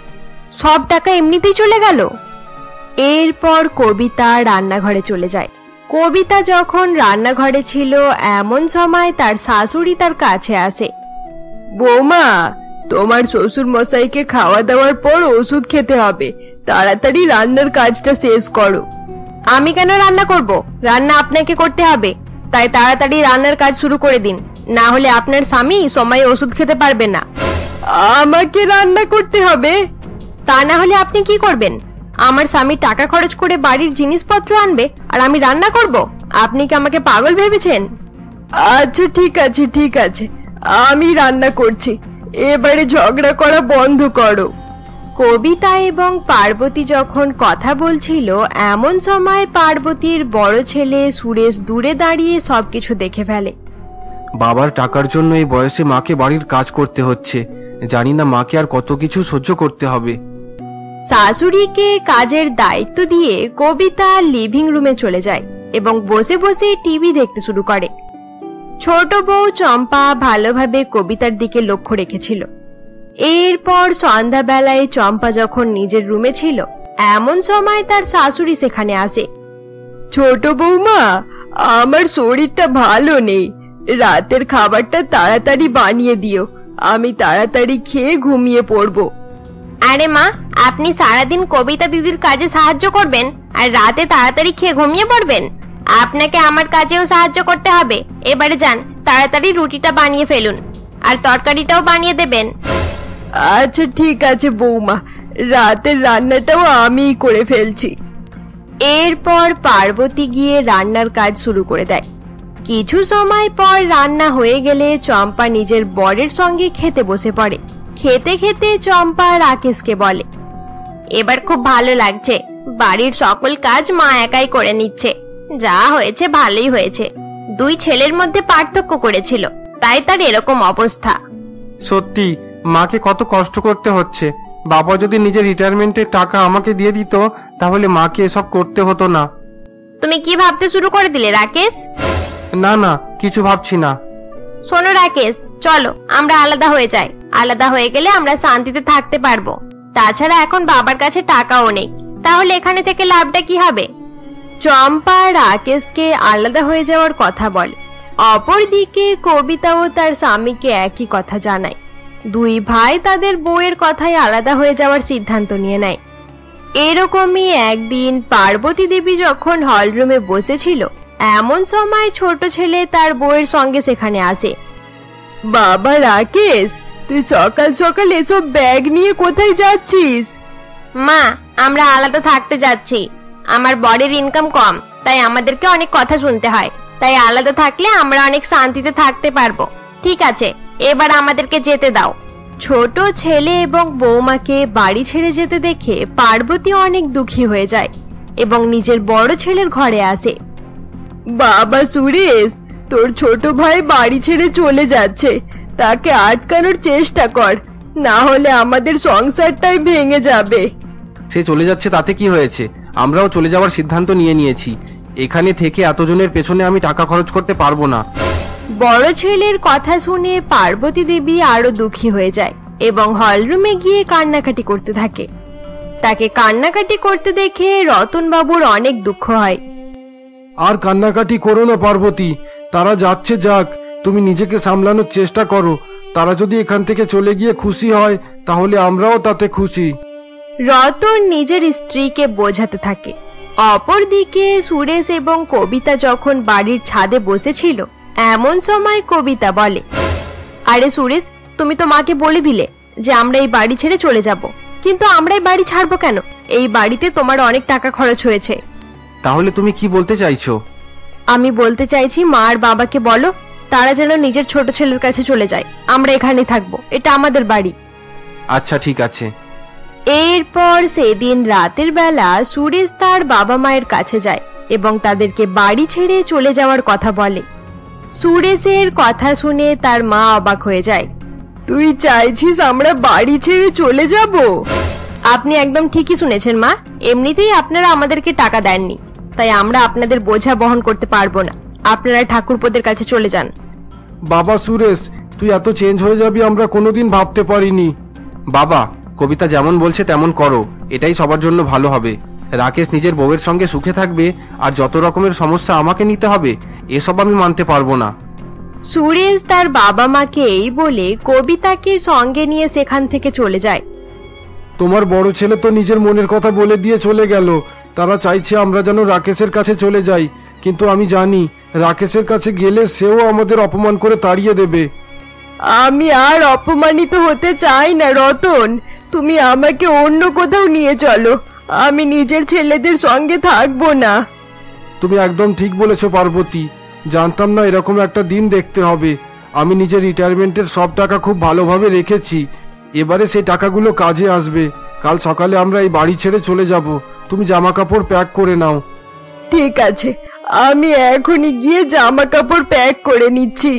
সব টাকা এমনিতেই চলে গেল? এরপর কবিতা রান্নাঘরে চলে যায়। কবিতা যখন রান্নাঘরে ছিল, এমন সময় তার শাশুড়ি তার কাছে আসে। বৌমা, তোমার শ্বশুর মশাইকে খাওয়া দাওয়ার পর ওষুধ খেতে হবে, তাড়াতাড়ি রান্নার কাজটা শেষ করো। আমি কেন রান্না করব? রান্না আপনাকে করতে হবে, তাই তাড়াতাড়ি রান্নার কাজ শুরু করে দিন, না হলে আপনার স্বামী সময়ে ওষুধ খেতে পারবে না। আমাকে রান্না করতে হবে? তা না হলে আপনি কি করবেন? আমার স্বামী টাকা খরচ করে বাড়ির জিনিসপত্র আনবে আর আমি রান্না করব? আপনি কি আমাকে পাগল ভেবেছেন? আচ্ছা ঠিক আছে ঠিক আছে, আমি রান্না করছি, এবারে ঝগড়া করা বন্ধ করো। কবিতা এবং পার্বতী যখন কথা বলছিল, এমন সময় পার্বতীর বড় ছেলে সুরেশ দূরে দাঁড়িয়ে সবকিছু দেখে ফেলে। বাবার টাকার জন্য এই বয়সে মাকে বাড়ির কাজ করতে হচ্ছে, জানি না মাকে আর কত কিছু সহ্য করতে হবে। শাশুড়িকে কাজের দায়িত্ব দিয়ে কবিতা লিভিং রুমে চলে যায় এবং বসে বসে টিভি দেখতে শুরু করে। ছোট বউ চম্পা ভালোভাবে কবিতার দিকে লক্ষ্য রেখেছিল। এরপর সন্ধ্যাবেলায় চম্পা যখন নিজের রুমে ছিল, এমন সময় তার শাশুড়ি সেখানে আসে। ছোট বৌমা, আমার শরীরটা ভালো নেই, রাতের খাবারটা তাড়াতাড়ি বানিয়ে দিও, আমি তাড়াতাড়ি খেয়ে ঘুমিয়ে পড়বো। আরে মা, আপনি সারাদিন কবিতা দিদির কাজে সাহায্য করবেন আর রাতে তাড়াতাড়ি খেয়ে ঘুমিয়ে পড়বেন? আপনাকে আমার কাজেও সাহায্য করতে হবে। এবারে যান, তাড়াতাড়ি রুটিটা বানিয়ে ফেলুন আর তরকারিটাও বানিয়ে দেবেন। আচ্ছা ঠিক আছে বৌমা, রাতের রান্নাটাও আমিই করে ফেলছি। এরপর পার্বতী গিয়ে রান্নার কাজ শুরু করে দেয়। কিছু সময় পর রান্না হয়ে গেলে চম্পা নিজের বরের সঙ্গে খেতে বসে পড়ে। খেতে খেতে চম্পা রাকেশকে বলে, এবার খুব ভালো লাগছে, বাড়ির সকল কাজ মা একাই করে নিচ্ছে। যা হয়েছে ভালোই হয়েছে। দুই ছেলের মধ্যে পার্থক্য করেছিল, তাই তার এরকম অবস্থা। সত্যি মাকে কত কষ্ট করতে হচ্ছে। বাবা যদি নিজের রিটায়ারমেন্টের টাকা আমাকে দিয়ে দিত, তাহলে মাকে এসব করতে হতো না। তুমি কি ভাবতে শুরু করে দিলে রাকেশ? না না, কিছু ভাবছি না। শোনো রাকেশ, চলো আমরা আলাদা হয়ে যাই। আলাদা হয়ে গেলে আমরা শান্তিতে থাকতে পারবো। তাছাড়া এখন বাবার কাছে টাকাও নেই, তাহলে এখানে থেকে লাভটা কি হবে? চম্পা রাকেশকে আলাদা হয়ে যাওয়ার কথা বলে। অপরদিকে কবিতাও তার স্বামীকে একই কথা জানায়। দুই ভাই তাদের বউয়ের কথায় আলাদা হয়ে যাওয়ার সিদ্ধান্ত নিয়ে নেয়। এরকমই একদিন পার্বতী দেবী যখন হলরুমে বসেছিল, এমন সময় ছোট ছেলে তার বউয়ের সঙ্গে সেখানে আসে। বাবা রাকেশ, তুই সকাল সকাল এসব ব্যাগ নিয়ে কোথায় যাচ্ছিস? মা, আমরা আলাদা থাকতে যাচ্ছি। আমার বরের ইনকাম কম, তাই আমাদেরকে অনেক কথা শুনতে হয়। তাই আলাদা থাকলে আমরা অনেক শান্তিতে থাকতে পারবো। ঠিক আছে, এবার আমাদেরকে যেতে দাও। ছোট ছেলে এবং বৌমাকে বাড়ি ছেড়ে যেতে দেখে পার্বতী অনেক দুঃখী হয়ে যায় এবং নিজের বড় ছেলের ঘরে আসে। বাবা সুরেশ, তোর ছোট ভাই বাড়ি ছেড়ে চলে যাচ্ছে, তাকে আটকানোর চেষ্টা কর, না হলে আমাদের সংসারটাই ভেঙে যাবে। সে চলে যাচ্ছে তাতে কি হয়েছে? আমরাও চলে যাওয়ার সিদ্ধান্ত নিয়েছি। এখানে থেকে এতজনের পেছনে আমি টাকা খরচ করতে পারবো না। বড় ছেলের কথা শুনে পার্বতী দেবী আরো দুঃখী হয়ে যায় এবং হলরুমে গিয়ে কান্নাকাটি করতে থাকে। তাকে কান্নাকাটি করতে দেখে রতন বাবুর অনেক দুঃখ হয়। আর কান্নাকাটি করো না পার্বতী, তারা যাচ্ছে যাক, তুমি নিজেকে সামলানোর চেষ্টা করো। তারা যদি এখান থেকে চলে গিয়ে খুশি হয়, তাহলে আমরাও তাতে খুশি। রতন নিজের স্ত্রীকে বোঝাতে থাকে। অপরদিকে সুরেশ এবং কবিতা যখন বাড়ির ছাদে বসেছিল, এমন সময় কবিতা বলে, আরে সুরেশ, তুমি তো মাকে বলে দিলে যে আমরা এই বাড়ি ছেড়ে চলে যাব, কিন্তু আমরা এই বাড়ি ছাড়বো কেন? এই বাড়িতে তোমার অনেক টাকা খরচ হয়েছে। তাহলে তুমি কি বলতে চাইছো? আমি বলতে চাইছি মা আর বাবাকে বলো তারা যেন নিজের ছোট ছেলের কাছে চলে যায়। আমরা এখানে থাকবো, এটা আমাদের বাড়ি। আচ্ছা ঠিক আছে। এরপর সেদিন রাতের বেলা সুরেশ তার বাবা মায়ের কাছে যায় এবং তাদেরকে বাড়ি ছেড়ে চলে যাওয়ার কথা বলে। সুরেশের কথা শুনে তার মা অবাক হয়ে যায়। তুই চাইছিস আমরা বাড়ি ছেড়ে চলে যাব? আপনি একদম ঠিকই শুনেছেন মা, এমনিতেই আপনারা আমাদেরকে টাকা দেননি, তাই আমরা আপনাদের বোঝা বহন করতে পারবো না। আপনারা ঠাকুরপোদের কাছে চলে যান। বাবা সুরেশ, তুই এত চেঞ্জ হয়ে যাবি আমরা কোনোদিন ভাবতে পারিনি। বাবা, কবিতা যেমন বলছে তেমন করো, এটাই সবার জন্য ভালো হবে। রাকেশ নিজের বউয়ের সঙ্গে সুখে থাকবে, আর যত রকমের সমস্যা আমাকে নিতে হবে, এসব আমি মানতে পারবো না। সুরেশ তার বাবা মাকে এই বলে কবিতাকে সঙ্গে নিয়ে সেখান থেকে চলে যায়। তোমার বড় ছেলে তো নিজের মনের কথা বলে দিয়ে চলে গেল। তারা চাইছে আমরা যেন রাকেশের কাছে চলে যাই, কিন্তু আমি জানি রাকেশের কাছে গেলে সেও আমাদের অপমান করে তাড়িয়ে দেবে। আমি আর অপমানিত হতে চাই না রতন, তুমি আমাকে অন্য কোথাও নিয়ে চলো, আমি নিজের ছেলেদের সঙ্গে থাকবো না। তুমি একদম ঠিক বলেছো পার্বতী, জানতাম না এরকম একটা দিন দেখতে হবে। আমি নিজের রিটায়ারমেন্টের সব টাকা খুব ভালোভাবে রেখেছি, এবারে সেই টাকাগুলো কাজে আসবে। কাল সকালে আমরা এই বাড়ি ছেড়ে চলে যাব, তুমি জামা কাপড় প্যাক করে নাও। ঠিক আছে, আমি এখনই গিয়ে জামা কাপড় প্যাক করে নিচ্ছি।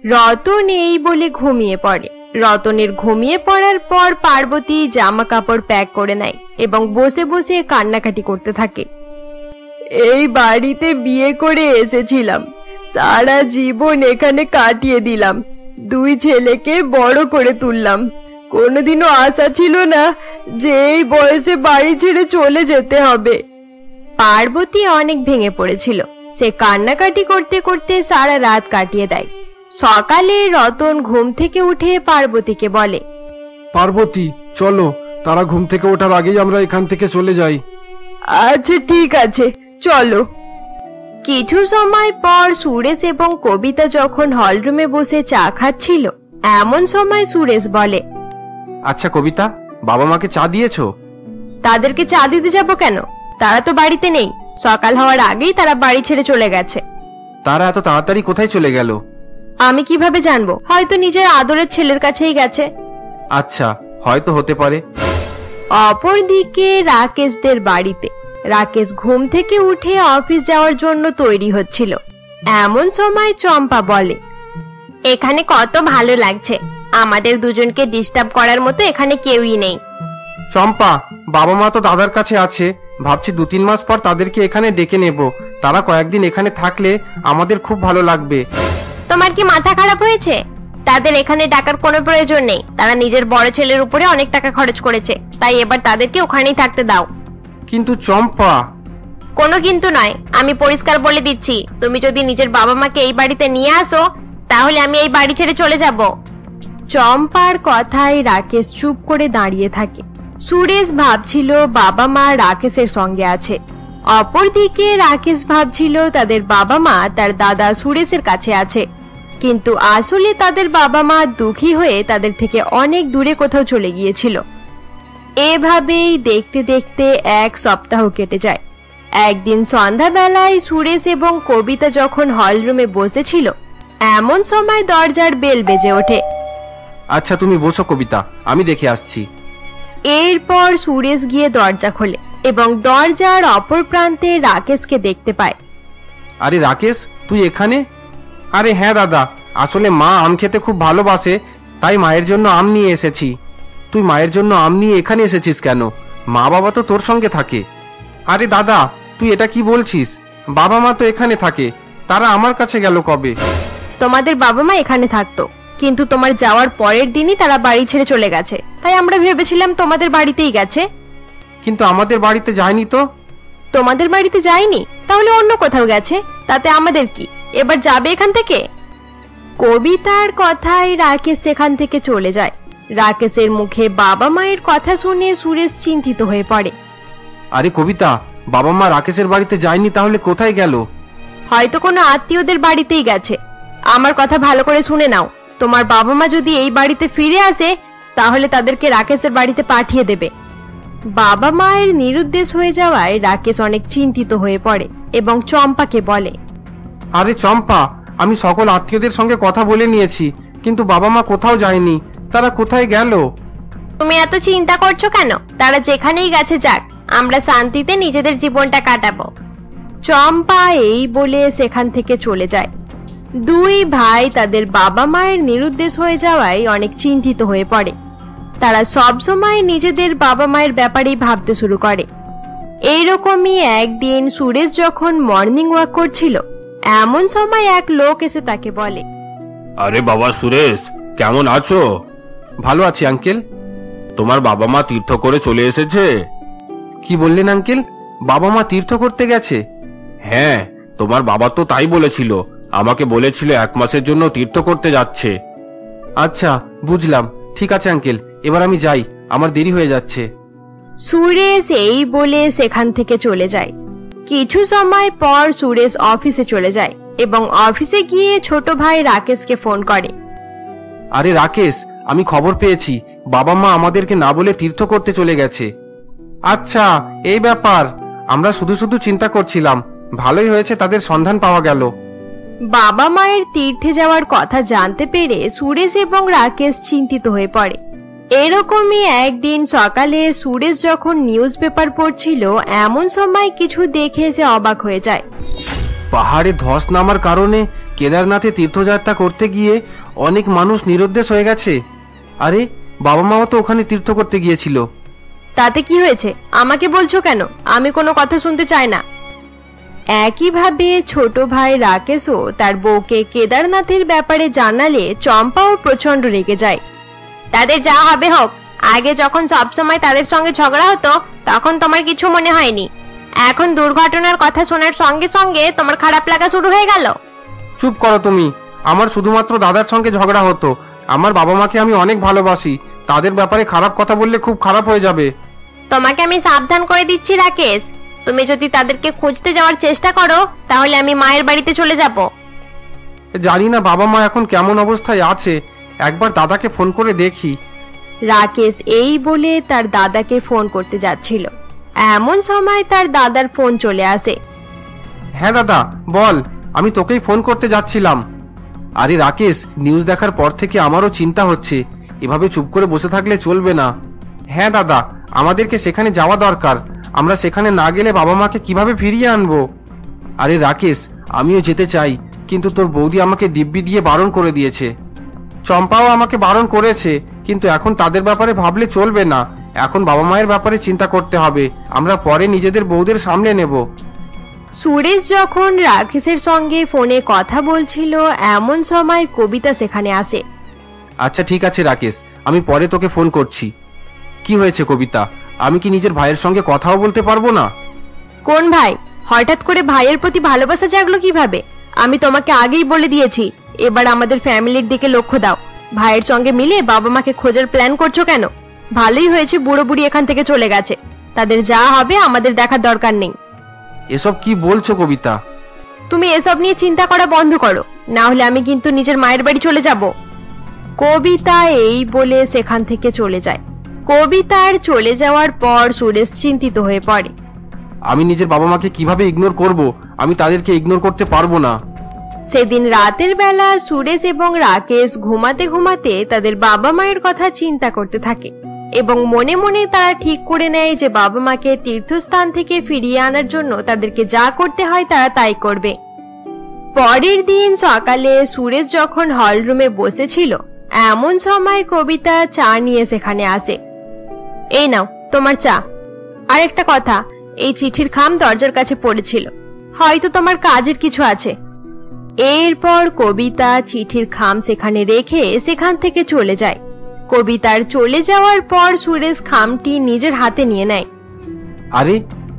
রতন এই বলে ঘুমিয়ে পড়ে রতনের ঘুমিয়ে পড়ার পর পার্বতী জামা কাপড় প্যাক করে নেয় এবং বসে বসে কান্নাকাটি করতে থাকে। এই বাড়িতে বিয়ে করে এসেছিলাম, সারা জীবন এখানে কাটিয়ে দিলাম, 2 ছেলেকে বড় করে তুললাম। কোনোদিনও আশা ছিল না যে এই বয়সে বাড়ি ছেড়ে চলে যেতে হবে। পার্বতী অনেক ভেঙে পড়েছিল। সে কান্নাকাটি করতে করতে সারা রাত কাটিয়ে দেয়। সকালে রতন ঘুম থেকে উঠে পার্বতীকে বলে, পার্বতী চলো, তারা ঘুম থেকে ওঠার আগেই আমরা এখান থেকে চলে যাই। আচ্ছা ঠিক আছে, চলো। কিছু সময় পর সুরেশ এবং কবিতা যখন হলরুমে বসে চা খাচ্ছিল, এমন সময় সুরেশ বলে, আচ্ছা কবিতা, বাবা মাকে চা দিয়েছো? তাদেরকে চা দিতে যাব কেন? তারা তো বাড়িতে নেই। সকাল হওয়ার আগেই তারা বাড়ি ছেড়ে চলে গেছে। তারা এত তাড়াতাড়ি কোথায় চলে গেল? আমি কিভাবে জানবো? হয়তো নিজের আদরের ছেলের কাছেই গেছে। আচ্ছা, হয়তো হতে পারে। অপরদিকে রাকেশদের বাড়িতে রাকেশ ঘুম থেকে উঠে অফিস যাওয়ার জন্য তৈরি হচ্ছিল। এমন সময় চম্পা বলে, এখানে কত ভালো লাগছে, আমাদের দুজনকে ডিস্টার্ব করার মতো এখানে কেউই নেই। চম্পা, বাবা মা তো দাদার কাছে আছে, ভাবছি 2-3 মাস পর তাদেরকে এখানে ডেকে নেব। তারা কয়েকদিন এখানে থাকলে আমাদের খুব ভালো লাগবে। তোমার কি মাথা খারাপ হয়েছে? তাদের এখানে ডাকার কোনো প্রয়োজন নেই। তারা নিজের বড় ছেলের উপরে অনেক টাকা খরচ করেছে, তাই এবার তাদেরকে ওখানেই থাকতে দাও। কিন্তু চম্পা। কোনো কিন্তু নয়, আমি পরিষ্কার বলে দিচ্ছি, তুমি যদি নিজের বাবা মাকে এই বাড়িতে নিয়ে আসো তাহলে আমি এই বাড়ি ছেড়ে চলে যাব। চম্পার কথায় রাকেশ চুপ করে দাঁড়িয়ে থাকে। সুরেশ ভাবছিল বাবা মা রাকেশের সঙ্গে আছে। অপরদিকে রাকেশ ভাবছিল তাদের বাবা মা তার দাদা সুরেশের কাছে আছে, কিন্তু আসলে তাদের বাবা মা দুঃখী হয়ে তাদের থেকে অনেক দূরে কোথাও চলে গিয়েছিল। এভাবেই দেখতে দেখতে 1 সপ্তাহ কেটে যায়। একদিন সন্ধ্যাবেলায় সুরেশ এবং কবিতা যখন হলরুমে বসেছিল, এমন সময় দরজার বেল বেজে ওঠে। আচ্ছা তুমি বসো কবিতা, আমি দেখে আসছি। এরপর সুরেশ গিয়ে দরজা খোলে এবং দরজার অপর প্রান্তে রাকেশকে দেখতে পায়। আরে রাকেশ, তুই এখানে? আরে হ্যাঁ দাদা, আসলে মা আম খেতে খুব ভালোবাসে, তাই মায়ের জন্য আম নিয়ে এসেছি। তুই মায়ের জন্য আম নিয়ে এখানে এসেছিস কেন? মা বাবা তো তোর সঙ্গে থাকে। আরে দাদা, তুই এটা কি বলছিস? বাবা মা তো এখানে থাকে, তারা আমার কাছে গেল কবে? তোমাদের বাবা মা এখানে থাকতো, কিন্তু তোমার যাওয়ার পরের দিনই তারা বাড়ি ছেড়ে চলে গেছে, তাই আমরা ভেবেছিলাম তোমাদের বাড়িতেই গেছে। কিন্তু আমাদের বাড়িতে যায়নি তো। তোমাদের বাড়িতে যায়নি? তাহলে অন্য কোথাও গেছে, তাতে আমাদের কি? এবার যাবে এখান থেকে। কবিতার কথায় রাকেশ সেখান থেকে চলে যায়। রাকেশের মুখে বাবা মায়ের কথা শুনে সুরেশ চিন্তিত হয়ে পড়ে। আরে কবিতা, বাবা মা রাকেশের বাড়িতে যায়নি তাহলে কোথায় গেল? হয়তো কোনো আত্মীয়দের বাড়িতেই গেছে। আমার কথা ভালো করে শুনে নাও, তোমার বাবা মা যদি এই বাড়িতে ফিরে আসে তাহলে তাদেরকে রাকেশের বাড়িতে পাঠিয়ে দেবে। বাবা মায়ের নিরুদ্দেশ হয়ে যাওয়ায় রাকেশ অনেক চিন্তিত হয়ে পড়ে এবং চম্পাকে বলে, আরে চম্পা, আমি সকল আত্মীয়দের সঙ্গে কথা বলে নিয়েছি, কিন্তু বাবা মা কোথাও যায়নি। তারা কোথায় গেল? তুমি এত চিন্তা করছো কেন? তারা যেখানেই গেছে যাক, আমরা শান্তিতে নিজেদের জীবনটা কাটাবো। চম্পা এই বলে সেখান থেকে চলে যায়। 2 ভাই তাদের বাবা মায়ের নিরুদ্দেশ হয়ে যাওয়ায় অনেক চিন্তিত হয়ে পড়ে। তারা সব সময় নিজেদের বাবা মায়ের ব্যাপারেই ভাবতে শুরু করে। এইরকমই একদিন সুরেশ যখন মর্নিং ওয়াক করছিল, এমন সময় এক লোক এসে তাকে বলে, আরে বাবা সুরেশ, কেমন আছো? ভালো আছি আঙ্কেল। তোমার বাবা মা তীর্থ করে চলে এসেছে। কি বললেন আঙ্কেল? বাবা মা তীর্থ করতে গেছে? হ্যাঁ, তোমার বাবা তো তাই বলেছিল। আমাকে বলেছিল 1 মাসের জন্য তীর্থ করতে যাচ্ছে। আচ্ছা বুঝলাম, ঠিক আছে আঙ্কেল, এবার আমি যাই, আমার দেরি হয়ে যাচ্ছে। সুরেশ এই বলে সেখান থেকে চলে যায়। কিছু সময় পর সুরেশ অফিসে চলে যায় এবং অফিসে গিয়ে ছোট ভাই রাকেশকে ফোন করে। আরে রাকেশ, আমি খবর পেয়েছি, বাবা মা আমাদেরকে না বলে তীর্থ করতে চলে গেছে। আচ্ছা এই ব্যাপার, আমরা শুধু শুধু চিন্তা করছিলাম, ভালোই হয়েছে তাদের সন্ধান পাওয়া গেল। বাবা মায়ের তীর্থে যাওয়ার কথা জানতে পেরে সুরেশ এবং রাকেশ চিন্তিত হয়ে পড়ে। এরকমই একদিন সকালে সুরেশ যখন নিউজ পেপার পড়ছিল, এমন সময় কিছু দেখে সে অবাক হয়ে যায়। পাহাড়ে ধস নামার কারণে কেদারনাথে তীর্থযাত্রা করতে গিয়ে অনেক মানুষ নিরুদ্দেশ হয়ে গেছে। আরে বাবা মাও তো ওখানে তীর্থ করতে গিয়েছিল। তাতে কি হয়েছে? আমাকে বলছো কেন? আমি কোনো কথা শুনতে চাই না। একইভাবে ছোট ভাই রাকেশও তার বউকে কেদারনাথের ব্যাপারে জানালে চম্পাও প্রচন্ড রেগে যায়। তাদের যা হবে হোক, আগে যখন সবসময় তাদের সঙ্গে ঝগড়া হতো তখন তোমার কিছু মনে হয়নি, এখন দুর্ঘটনার কথা শোনার সঙ্গে সঙ্গে তোমার খারাপ লাগা শুরু হয়ে গেল। চুপ করো তুমি। আমার শুধুমাত্র দাদার সঙ্গে ঝগড়া হতো। আমার বাবা মাকে আমি অনেক ভালোবাসি। তাদের ব্যাপারে খারাপ কথা বললে খুব খারাপ হয়ে যাবে। তোমাকে আমি সাবধান করে দিচ্ছি রাকেশ, তুমি যদি তাদেরকে খুঁজতে যাওয়ার চেষ্টা করো তাহলে আমি মায়ের বাড়িতে চলে যাব। জানি না বাবা মা এখন কেমন অবস্থায় আছে, একবার দাদাকে ফোন করে দেখি। রাকেশ এই বলে তার দাদাকে ফোন করতে যাচ্ছিল, এমন সময় তার দাদার ফোন চলে আসে। হ্যাঁ দাদা বল, আমি তোকেই ফোন করতে যাচ্ছিলাম। আরে রাকেশ, নিউজ দেখার পর থেকে আমারও চিন্তা হচ্ছে, এভাবে চুপ করে বসে থাকলে চলবে না। হ্যাঁ দাদা, আমাদেরকে সেখানে যাওয়া দরকার। আমরা সেখানে না গেলে বাবা মাকে কিভাবে ফিরিয়ে আনবো? আরে রাকেশ, আমিও যেতে চাই, কিন্তু তোর বৌদি আমাকে দিব্যি দিয়ে বারণ করে দিয়েছে। চম্পাও আমাকে বারণ করেছে, কিন্তু এখন তাদের ব্যাপারে ভাবলে চলবে না। এখন বাবা মায়ের ব্যাপারে চিন্তা করতে হবে, আমরা পরে নিজেদের বউদের সামলে নেব। সুরেশ যখন রাকেশের সঙ্গে ফোনে কথা বলছিল এমন সময় কবিতা সেখানে আসে। আচ্ছা ঠিক আছে রাকেশ, আমি পরে তোকে ফোন করছি। কি হয়েছে কবিতা? আমি কি নিজের ভাইয়ের সঙ্গে কথাও বলতে পারবো না? কোন ভাই? হঠাৎ করে ভাইয়ের প্রতি ভালোবাসা জাগলো কিভাবে? আমি তোমাকে আগেই বলে দিয়েছি, এবার আমাদের ফ্যামিলির দিকে লক্ষ্য দাও। ভাইয়ের সঙ্গে মিলে বাবা মাকে খোঁজার প্ল্যান করছো কেন? ভালোই হয়েছে বুড়ো বুড়ি এখান থেকে চলে গেছে, তাদের যা হবে আমাদের দেখার দরকার নেই। এসব কি বলছো কবিতা? তুমি এসব নিয়ে চিন্তা করা বন্ধ করো, না হলে আমি কিন্তু নিজের মায়ের বাড়ি চলে যাব। কবিতা এই বলে সেখান থেকে চলে যায়। কবিতার চলে যাওয়ার পর সুরেশ চিন্তিত হয়ে পড়ে। আমি নিজের বাবা মাকে কিভাবে ইগনোর করব? আমি তাদেরকে ইগনোর করতে পারবো না। সেদিন রাতের বেলা সুরেশ এবং রাকেশ ঘুমাতে ঘুমাতে তাদের বাবা মায়ের কথা চিন্তা করতে থাকে এবং মনে মনে তারা ঠিক করে নেয় যে বাবা মাকে তীর্থস্থান থেকে ফিরিয়ে আনার জন্য তাদেরকে যা করতে হয় তারা তাই করবে। পরের দিন সকালে সুরেশ যখন হল রুমে বসেছিল এমন সময় কবিতা চা নিয়ে সেখানে আসে। এই নাও তোমার চা। আর একটা কথা, এই চিঠির খাম দরজার কাছে পড়েছিল, হয়তো তোমার কাজের কিছু আছে। এরপর কবিতা চিঠির খাম সেখানে রেখে সেখান থেকে চলে যায়। কবিতার চলে যাওয়ার পর সুরেশ খামটি নিজের হাতে নিয়ে নেয়। আরে,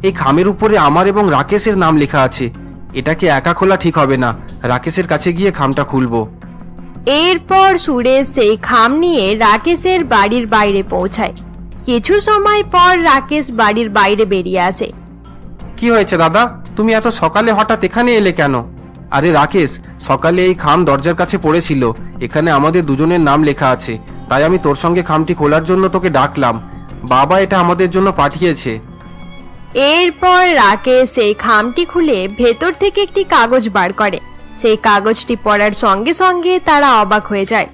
এই খামের উপরে আমার এবং রাকেশের নাম লেখা আছে। এটাকে একা খোলা ঠিক হবে না, রাকেশের কাছে গিয়ে খামটা খুলবো। এরপর সুরেশ সেই খাম নিয়ে রাকেশের বাড়ির বাইরে পৌঁছায়। কিছু সময় পর রাকেশ বাড়ির বাইরে বেরিয়ে আসে। কি হয়েছে দাদা, তুমি এত সকালে হঠাৎ এখানে এলে কেন? আরে রাকেশ, সকালে এই খাম দরজার কাছে পড়েছিল, এখানে আমাদের দুজনের নাম লেখা আছে, তাই আমি তোর সঙ্গে খামটি খোলার জন্য তোকে ডাকলাম। বাবা এটা আমাদের জন্য পাঠিয়েছে। এরপর রাকেশ সেই খামটি খুলে ভেতর থেকে একটি কাগজ বার করে। সেই কাগজটি পড়ার সঙ্গে সঙ্গে তারা অবাক হয়ে যায়।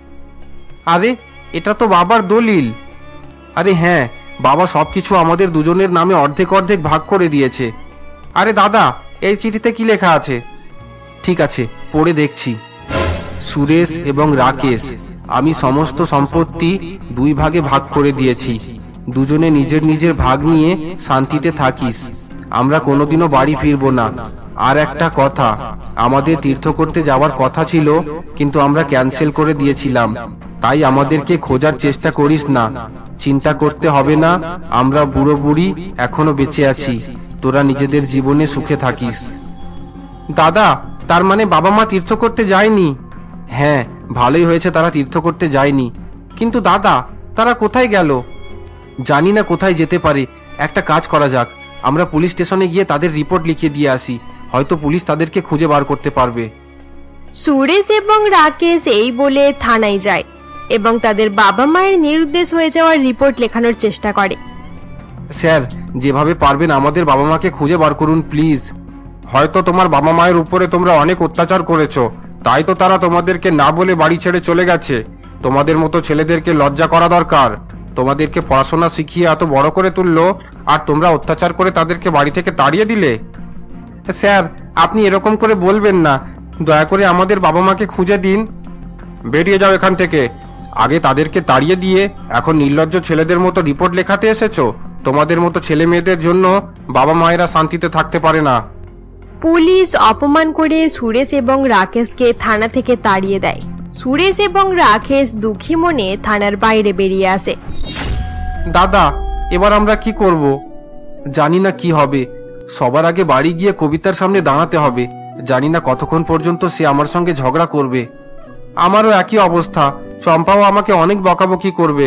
আরে, এটা তো বাবার দলিল। আরে হ্যাঁ, বাবা সবকিছু আমাদের দুজনের নামে অর্ধেক অর্ধেক ভাগ করে দিয়েছে। আরে দাদা, এই চিঠিতে কি লেখা আছে? ঠিক আছে, পড়ে দেখছি। সুরেশ এবং রাকেশ, আমি সমস্ত সম্পত্তি 2 ভাগে ভাগ করে দিয়েছি। দুজনে নিজের নিজের ভাগ নিয়ে শান্তিতে থাকিস। আমরা কোনোদিনও বাড়ি ফিরবো না। আর একটা কথা, আমাদের তীর্থ করতে যাওয়ার কথা ছিল, কিন্তু আমরা ক্যান্সেল করে দিয়েছিলাম, তাই আমাদেরকে খোঁজার চেষ্টা করিস না। চিন্তা করতে হবে না, আমরা বুড়ো বুড়ি এখনো বেঁচে আছি। তোরা নিজেদের জীবনে সুখে থাকিস। দাদা, তার মানে বাবা মা তীর্থ করতে যায়নি? হ্যাঁ, ভালোই হয়েছে তারা তীর্থ করতে যায়নি। কিন্তু দাদা, তারা কোথায় গেল? জানি না কোথায় যেতে পারে। একটা কাজ করা যাক, আমরা পুলিশ স্টেশনে গিয়ে তাদের রিপোর্ট লিখিয়ে দিয়ে আসি, হয়তো পুলিশ তাদেরকে খুঁজে বার করতে পারবে। সুরেশ এবং রাকেশ এই বলে থানায় যায় এবং তাদের বাবা মায়ের নিরুদ্দেশ হয়ে যাওয়ার রিপোর্ট লেখানোর চেষ্টা করে। স্যার, যেভাবে পারবেন আমাদের বাবা মাকে খুঁজে বার করুন প্লিজ। হয়তো তোমার বাবা মায়ের উপরে তোমরা অনেক অত্যাচার করেছো, তাই তো তারা তোমাদেরকে না বলে বাড়ি ছেড়ে চলে গেছে। তোমাদের মতো ছেলেদেরকে লজ্জা করা দরকার। তোমাদেরকে পড়াশোনা শিখিয়ে এত বড় করে তুললো, আর তোমরা অত্যাচার করে তাদেরকে বাড়ি থেকে তাড়িয়ে দিলে। স্যার, আপনি এরকম করে বলবেন না, দয়া করে আমাদের বাবা মাকে খুঁজে দিন। বেরিয়ে যাও এখান থেকে, আগে তাদেরকে তাড়িয়ে দিয়ে এখন নির্লজ্জ ছেলেদের মতো রিপোর্ট লেখাতে এসেছো? তোমাদের মতো ছেলে মেয়েদের জন্য বাবা মায়েরা শান্তিতে থাকতে পারে না। পুলিশ অপমান করে সুরেশ এবং রাকেশকে থানা থেকে তাড়িয়ে দেয়। সুরেশ এবং রাকেশ দুঃখী মনে থানার বাইরে বেরিয়ে আসে। দাদা, এবার আমরা কি করব? জানি না কি হবে। সবার আগে বাড়ি গিয়ে কবিতার সামনে দাঁড়াতে হবে। জানি না কতক্ষণ পর্যন্ত সে আমার সঙ্গে ঝগড়া করবে। আমারও একই অবস্থা। চম্পাও আমাকে অনেক বকাবকি করবে।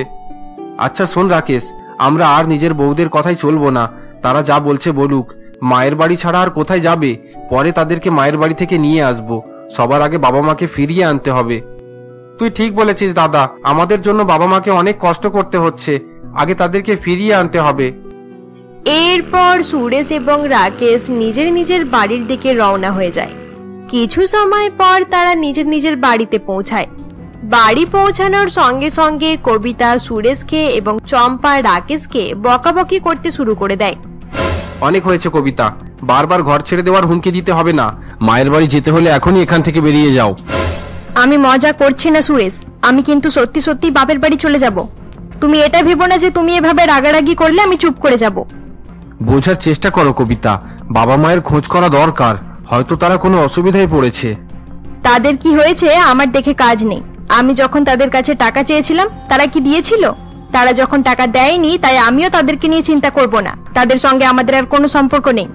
আচ্ছা শোন রাকেশ, আমরা আর নিজের বউদের কথাই চলবো না। তারা যা বলছে বলুক। মায়ের বাড়ি ছাড়া আর কোথায় যাবে? পরে তাদেরকে মায়ের বাড়ি থেকে নিয়ে আসবো। সবার আগে বাবা মাকে ফিরিয়ে আনতে হবে। তুই ঠিক বলেছিস দাদা, আমাদের জন্য বাবা মাকে অনেক কষ্ট করতে হচ্ছে। আগে তাদেরকে ফিরিয়ে আনতে হবে। এরপর সুরেশ এবং রাকেশ নিজের নিজের বাড়ির দিকে রওনা হয়ে যায়। কিছু সময় পর তারা নিজের নিজের বাড়িতে পৌঁছায়। বাড়ি পৌঁছানোর সঙ্গে সঙ্গে কবিতা সুরেশকে এবং চম্পা রাকেশকে বকাবকি করতে শুরু করে দেয়। অনেক হয়েছে কবিতা, বারবার ঘর ছেড়ে দেওয়ার হুমকি দিতে হবে না। মায়ের বাড়ি যেতে হলে এখনই এখান থেকে বেরিয়ে যাও। আমি মজা করছি না সুরেশ, আমি কিন্তু সত্যি সত্যি বাপের বাড়ি চলে যাব। তুমি এটা ভেবো না যে তুমি এভাবে রাগারাগি করলে আমি চুপ করে যাব। বোঝার চেষ্টা করো কবিতা, বাবা মায়ের খোঁজ করা দরকার। হয়তো তারা কোনো অসুবিধায় পড়েছে। তাদের কি হয়েছে আমার দেখে কাজ নেই। আমি যখন তাদের কাছে টাকা চেয়েছিলাম তারা কি দিয়েছিল? তারা যখন টাকা দেয়নি, তাই আমিও তাদেরকে নিয়ে চিন্তা করব না। তাদের সঙ্গে আমাদের আর কোনো সম্পর্ক নেই।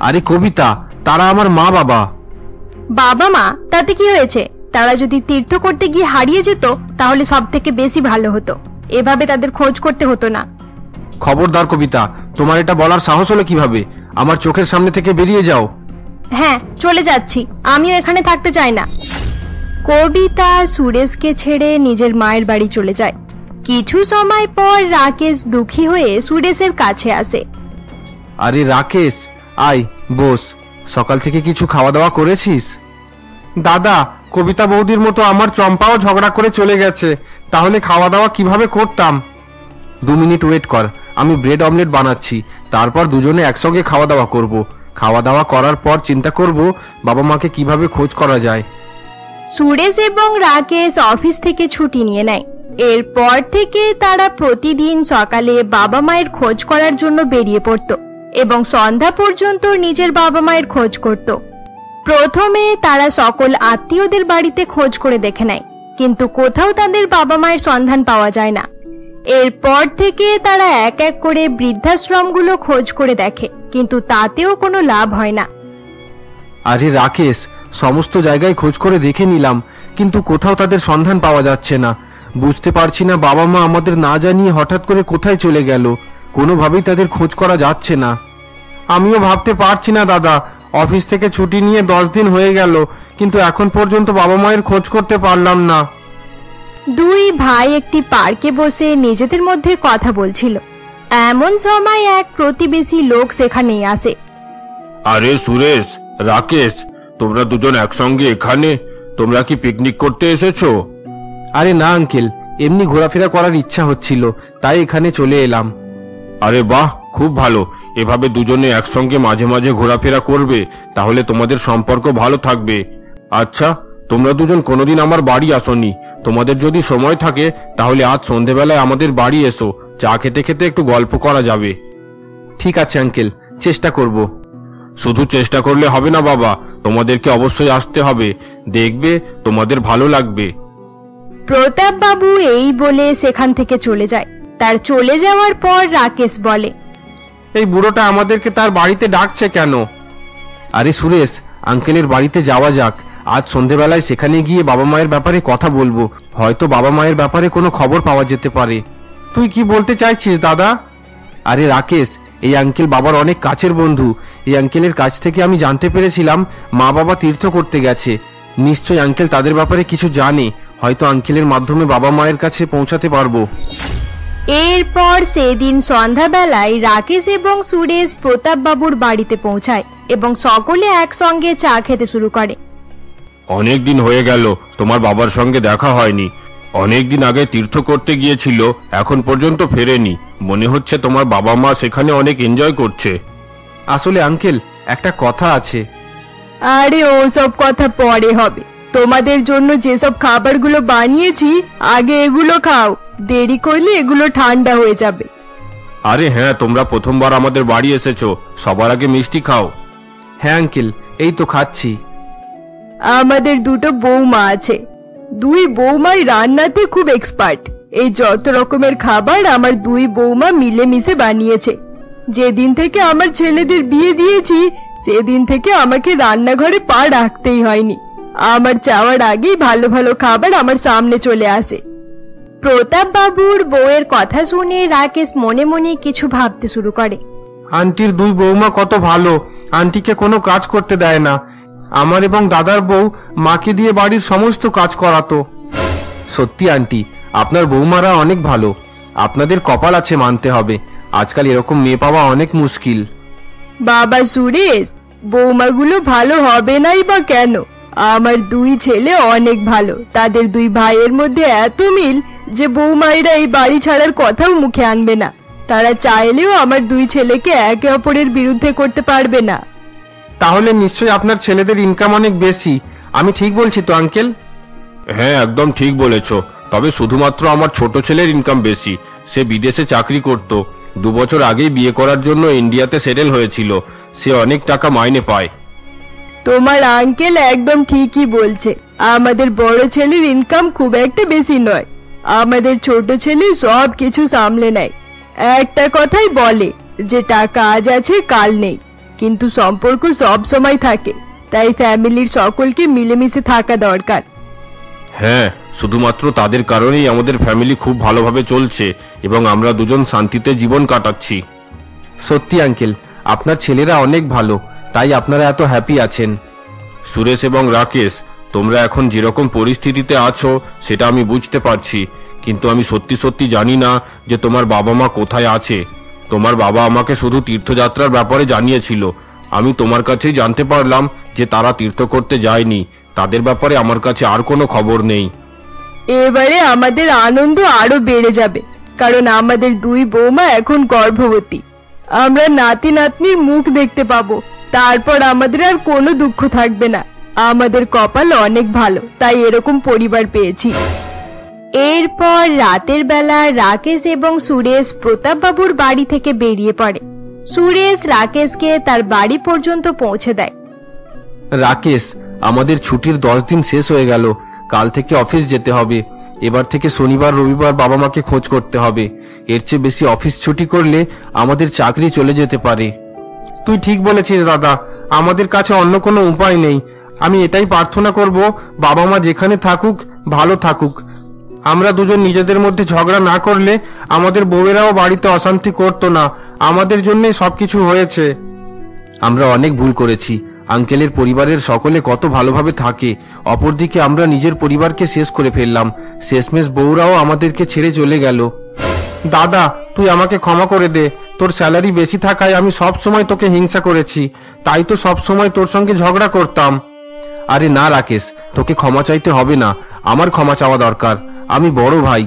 আরে কবিতা, তারা আমার মা বাবা। বাবা মা তাতে কি হয়েছে? তারা যদি তীর্থ করতে গিয়ে হারিয়ে যেত তাহলে সব থেকে বেশি ভালো হতো। এভাবে তাদের খোঁজ করতে হতো না। খবরদার কবিতা, তোমার এটা বলার সাহস হলো কিভাবে? আমার চোখের সামনে থেকে বেরিয়ে যাও। হ্যাঁ, চলে যাচ্ছি। আমিও এখানে থাকতে চাই না। কবিতা সুরেশকে ছেড়ে নিজের মায়ের বাড়ি চলে যায়। কিছু সময় পর রাকেশ দুঃখী হয়ে সুরেশের কাছে আসে। আরে রাকেশ, আয় বস। সকাল থেকে কিছু খাওয়া দাওয়া করেছিস? দাদা, কবিতা বৌদির মতো আমার চম্পাও ঝগড়া করে চলে গেছে। তাহলে খাওয়া দাওয়া কিভাবে করতাম? 2 মিনিট ওয়েট কর, আমি ব্রেড অমলেট বানাচ্ছি। তারপর দুজনে একসঙ্গে খাওয়া দাওয়া করব। খাওয়া দাওয়া করার পর চিন্তা করব বাবা মাকে কিভাবে খোঁজ করা যায়। সুরেশ এবং রাকেশ অফিস থেকে ছুটি নিয়ে নেয়। এরপর থেকে তারা প্রতিদিন সকালে বাবা মায়ের খোঁজ করার জন্য বেরিয়ে পড়ত এবং সন্ধ্যা পর্যন্ত নিজের বাবা মায়ের খোঁজ করত। প্রথমে তারা সকল আত্মীয়দের বাড়িতে খোঁজ করে দেখে নেয়, কিন্তু কোথাও তাদের বাবা মায়ের সন্ধান পাওয়া যায় না। এরপর থেকে তারা এক এক করে বৃদ্ধাশ্রমগুলো খোঁজ করে দেখে, কিন্তু তাতেও কোনো লাভ হয় না। আরে রাকেশ, সমস্ত জায়গায় খোঁজ করে দেখে নিলাম, কিন্তু কোথাও তাদের সন্ধান পাওয়া যাচ্ছে না। বুঝতে পারছি না বাবা মা আমাদের না জানিয়ে হঠাৎ করে কোথায় চলে গেল। কোনোভাবেই তাদের খোঁজ করা যাচ্ছে না। আমিও ভাবতে পারছি না দাদা, অফিস থেকে ছুটি নিয়ে 10 দিন হয়ে গেল, কিন্তু এখন পর্যন্ত বাবা মায়ের খোঁজ করতে পারলাম না। দুই ভাই একটি পার্কে বসে নিজেদের মধ্যে কথা বলছিল। এমন সময় এক প্রতিবেশী লোক সেখানে আসে। আরে সুরেশ, রাকেশ, তোমরা দুজন একসঙ্গে এখানে? তোমরা কি পিকনিক করতে এসেছো? আরে না আঙ্কেল, এমনি ঘোরাফেরা করার ইচ্ছা হচ্ছিল, তাই এখানে চলে এলাম। আরে বাহ, খুব ভালো। এভাবে দুজনে একসঙ্গে মাঝে মাঝে ঘোরাফেরা করবে, তাহলে তোমাদের সম্পর্ক ভালো থাকবে। আচ্ছা, তোমরা দুজন কোনোদিন আমার বাড়ি আসোনি। তোমাদের যদি সময় থাকে তাহলে আজ সন্ধেবেলায় আমাদের বাড়ি এসো। চা খেতে খেতে একটু গল্প করা যাবে। ঠিক আছে আঙ্কেল, চেষ্টা করব। শুধু চেষ্টা করলে হবে না বাবা, তোমাদেরকে অবশ্যই আসতে হবে। দেখবে তোমাদের ভালো লাগবে। প্রতাপ বাবু এই বলে সেখান থেকে চলে যায়। তার চলে যাওয়ার পর রাকেশ বলে, এই বুড়োটা আমাদেরকে তার বাড়িতে ডাকছে কেন? আরে সুরেশ, আঙ্কেলের বাড়িতে যাওয়া যাক। আজ সন্ধেবেলায় সেখানে গিয়ে বাবা মায়ের ব্যাপারে কথা বলবো। হয়তো বাবা মায়ের ব্যাপারে কোনো খবর পাওয়া যেতে পারে। তুই কি বলতে চাইছিস দাদা? আরে রাকেশ, এই আঙ্কেল বাবার অনেক কাছের বন্ধু। এই আঙ্কেলের কাছ থেকে আমি জানতে পেরেছিলাম মা বাবা তীর্থ করতে গেছে। নিশ্চয়ই আঙ্কেল তাদের ব্যাপারে কিছু জানে। হয়তো আঙ্কেলের মাধ্যমে বাবা মায়ের কাছে পৌঁছাতে পারবো। এরপর সেদিন সন্ধ্যাবেলায় রাকেশ এবং সুরেশ প্রতাপ বাবুর বাড়িতে পৌঁছায় এবং সকলে একসঙ্গে চা খেতে শুরু করে। অনেক দিন হয়ে গেল তোমার বাবার সঙ্গে দেখা হয়নি। অনেক দিন আগে তীর্থ করতে গিয়েছিল, এখন পর্যন্ত ফেরেনি। মনে হচ্ছে তোমার বাবা মা সেখানে অনেক এনজয় করছে। আসলে আঙ্কেল, একটা কথা আছে। আরে ওসব কথা পরে হবে, তোমাদের জন্য যেসব খাবারগুলো বানিয়েছি আগে এগুলো খাও, দেরি করলে এগুলো ঠান্ডা হয়ে যাবে। আরে হ্যাঁ, তোমরা প্রথমবার আমাদের বাড়ি এসেছো, সবার আগে মিষ্টি খাও। হ্যাঁ আঙ্কেল, এই তো খাচ্ছি। আমাদের দুটো বৌমা আছে, দুই বৌমাই রান্নাতে খুব এক্সপার্ট। এই যত রকমের খাবার আমার দুই বৌমা মিলেমিশে বানিয়েছে। যেদিন থেকে আমার ছেলেদের বিয়ে দিয়েছি সেদিন থেকে আমাকে রান্নাঘরে পা রাখতেই হয়নি। আমার চাওয়ার আগেই ভালো ভালো খাবার আমার সামনে চলে আসে। প্রতাপ বাবুর বউয়ের কথা শুনে রাকেশ মনে মনে কিছু ভাবতে শুরু করে। আন্টির দুই বৌমা কত ভালো, আন্টিকে কোনো কাজ করতে দেয় না। আমার এবং দাদার বউ মাকে দিয়ে বাড়ির সমস্ত কাজ করাতো। সত্যি আন্টি, আপনার বৌমারা অনেক ভালো। আপনাদের কপাল আছে মানতে হবে, আজকাল এরকম মেয়ে পাওয়া অনেক মুশকিল। বাবা সুরেশ, বৌমাগুলো ভালো হবে নাই বা কেন? আমার দুই ছেলে অনেক ভালো, তাদের দুই ভাইয়ের মধ্যে এত মিল যে বৌমাইরা এই বাড়ি ছাড়ার কথাও মুখে আনবে না। তারা চাইলেও আমার দুই ছেলেকে একে অপরের বিরুদ্ধে করতে পারবে না। তাহলে নিশ্চয়ই আপনার ছেলেদের ইনকাম অনেক বেশি। আমি ঠিক বলছি তো আঙ্কেল? হ্যাঁ, একদম ঠিক বলেছো। তবে শুধুমাত্র আমার ছোট ছেলের ইনকাম বেশি। সে বিদেশে চাকরি করত, 2 বছর আগেই বিয়ে করার জন্য ইন্ডিয়াতে সেটেল হয়েছিল। সে অনেক টাকা মাইনে পায়। তোমার আঙ্কেল একদম ঠিকই বলছে। আমাদের বড় ছেলের ইনকাম খুব একটা বেশি নয়। আমাদের ছোট ছেলে সব কিছু সামলে নেয়। একটা কথাই বলে যে টাকা আজ আছে কাল নেই, কিন্তু সম্পর্ক সব সময় থাকে। তাই ফ্যামিলির সকলকে মিলেমিশে থাকা দরকার। হ্যাঁ, শুধুমাত্র তাদের কারণেই আমাদের ফ্যামিলি খুব ভালোভাবে চলছে এবং আমরা দুজন শান্তিতে জীবন কাটাচ্ছি। সত্যি আঙ্কেল, আপনার ছেলেরা অনেক ভালো, তাই আপনারা এত হ্যাপি আছেন। সুরেশ এবং রাকেশ, তোমরা এখন যেরকম পরিস্থিতিতে আছো সেটা আমি বুঝতে পারছি, কিন্তু আমি সত্যি সত্যি জানি না যে তোমার বাবা মা কোথায় আছে। তোমার বাবা আমাকে শুধু তীর্থযাত্রার ব্যাপারে জানিয়েছিল। আমি তোমার কাছেই জানতে পারলাম যে তারা তীর্থ করতে যায়নি। তাদের ব্যাপারে আমার কাছে আর কোনো খবর নেই। এবারে আমাদের আনন্দ আরো বেড়ে যাবে, কারণ আমাদের দুই বৌমা এখন গর্ভবতী। আমরা নাতি নাতনির মুখ দেখতে পাবো। তারপর আমাদের আর কোনো দুঃখ থাকবে না। আমাদের কপাল অনেক ভালো, তাই এরকম পরিবার পেয়েছি। এরপর রাতের বেলা রাকেশ এবং সুরেশ প্রতাপ বাবুর বাড়ি থেকে বেরিয়ে পড়ে। সুরেশ রাকেশকে তার বাড়ি পর্যন্ত পৌঁছে দেয়। রাকেশ, আমাদের ছুটির 10 দিন শেষ হয়ে গেল। কাল থেকে অফিস যেতে হবে। এবার থেকে শনিবার রবিবার বাবা মাকে খোঁজ করতে হবে। এর চেয়ে বেশি অফিস ছুটি করলে আমাদের চাকরি চলে যেতে পারে। তুই ঠিক বলেছিস দাদা, আমাদের কাছে অন্য কোনো উপায় নেই। আমি এটাই প্রার্থনা করব, বাবা মা যেখানে থাকুক ভালো থাকুক। আমরা দুজন নিজেদের মধ্যে ঝগড়া না করলে আমাদের বউয়েরাও বাড়িতে অশান্তি করতো না। আমাদের জন্যই সবকিছু হয়েছে। আমরা অনেক ভুল করেছি। আঙ্কেলের পরিবারের সকলে কত ভালোভাবে থাকে, অপরদিকে আমরা নিজের পরিবারকে শেষ করে ফেললাম। শেষমেশ বউরাও আমাদেরকে ছেড়ে চলে গেল। দাদা, তুই আমাকে ক্ষমা করে দে। তোর স্যালারি বেশি থাকায় আমি সব সময় তোকে হিংসা করেছি, তাই তো সব সময় তোর সঙ্গে ঝগড়া করতাম। আরে না রাকেশ, তোকে ক্ষমা চাইতে হবে না, আমার ক্ষমা চাওয়া দরকার। আমি বড় ভাই,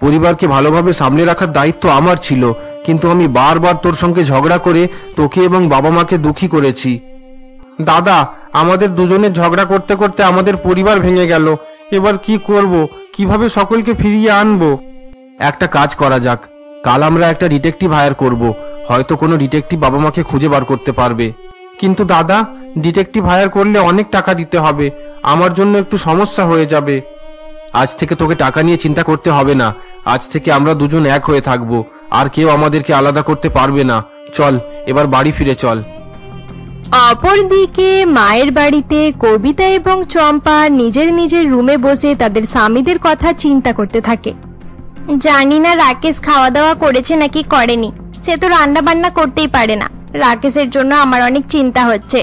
পরিবারকে ভালোভাবে সামলে রাখার দায়িত্ব আমার ছিল, কিন্তু আমি বারবার তোর সঙ্গে ঝগড়া করে তোকে এবং বাবা মাকে দুঃখী করেছি। দাদা, আমাদের দুজনের ঝগড়া করতে করতে আমাদের পরিবার ভেঙে গেল। এবার কি করব? কিভাবে সকলকে ফিরিয়ে আনবো? একটা কাজ করা যাক, কাল আমরা একটা ডিটেকটিভ হায়ার করব। হয়তো কোনো ডিটেকটিভ বাবা মাকে খুঁজে বার করতে পারবে। কিন্তু দাদা, ডিটেকটিভ হায়ার করলে অনেক টাকা দিতে হবে, আমার জন্য একটু সমস্যা হয়ে যাবে। আজ থেকে তোকে টাকা নিয়ে চিন্তা করতে হবে না। আজ থেকে আমরা দুজন এক হয়ে থাকবো, আর কেউ আমাদেরকে আলাদা করতে পারবে না। চল এবার বাড়ি ফিরে চল। অপরদিকে মায়ের বাড়িতে কবিতা এবং চম্পা নিজের নিজের রুমে বসে তাদের স্বামীদের কথা চিন্তা করতে থাকে। জানি না রাকেশ খাওয়া দাওয়া করেছে নাকি করেনি, সে তো রান্না বান্না করতেই পারে না। রাকেশের জন্য আমার অনেক চিন্তা হচ্ছে।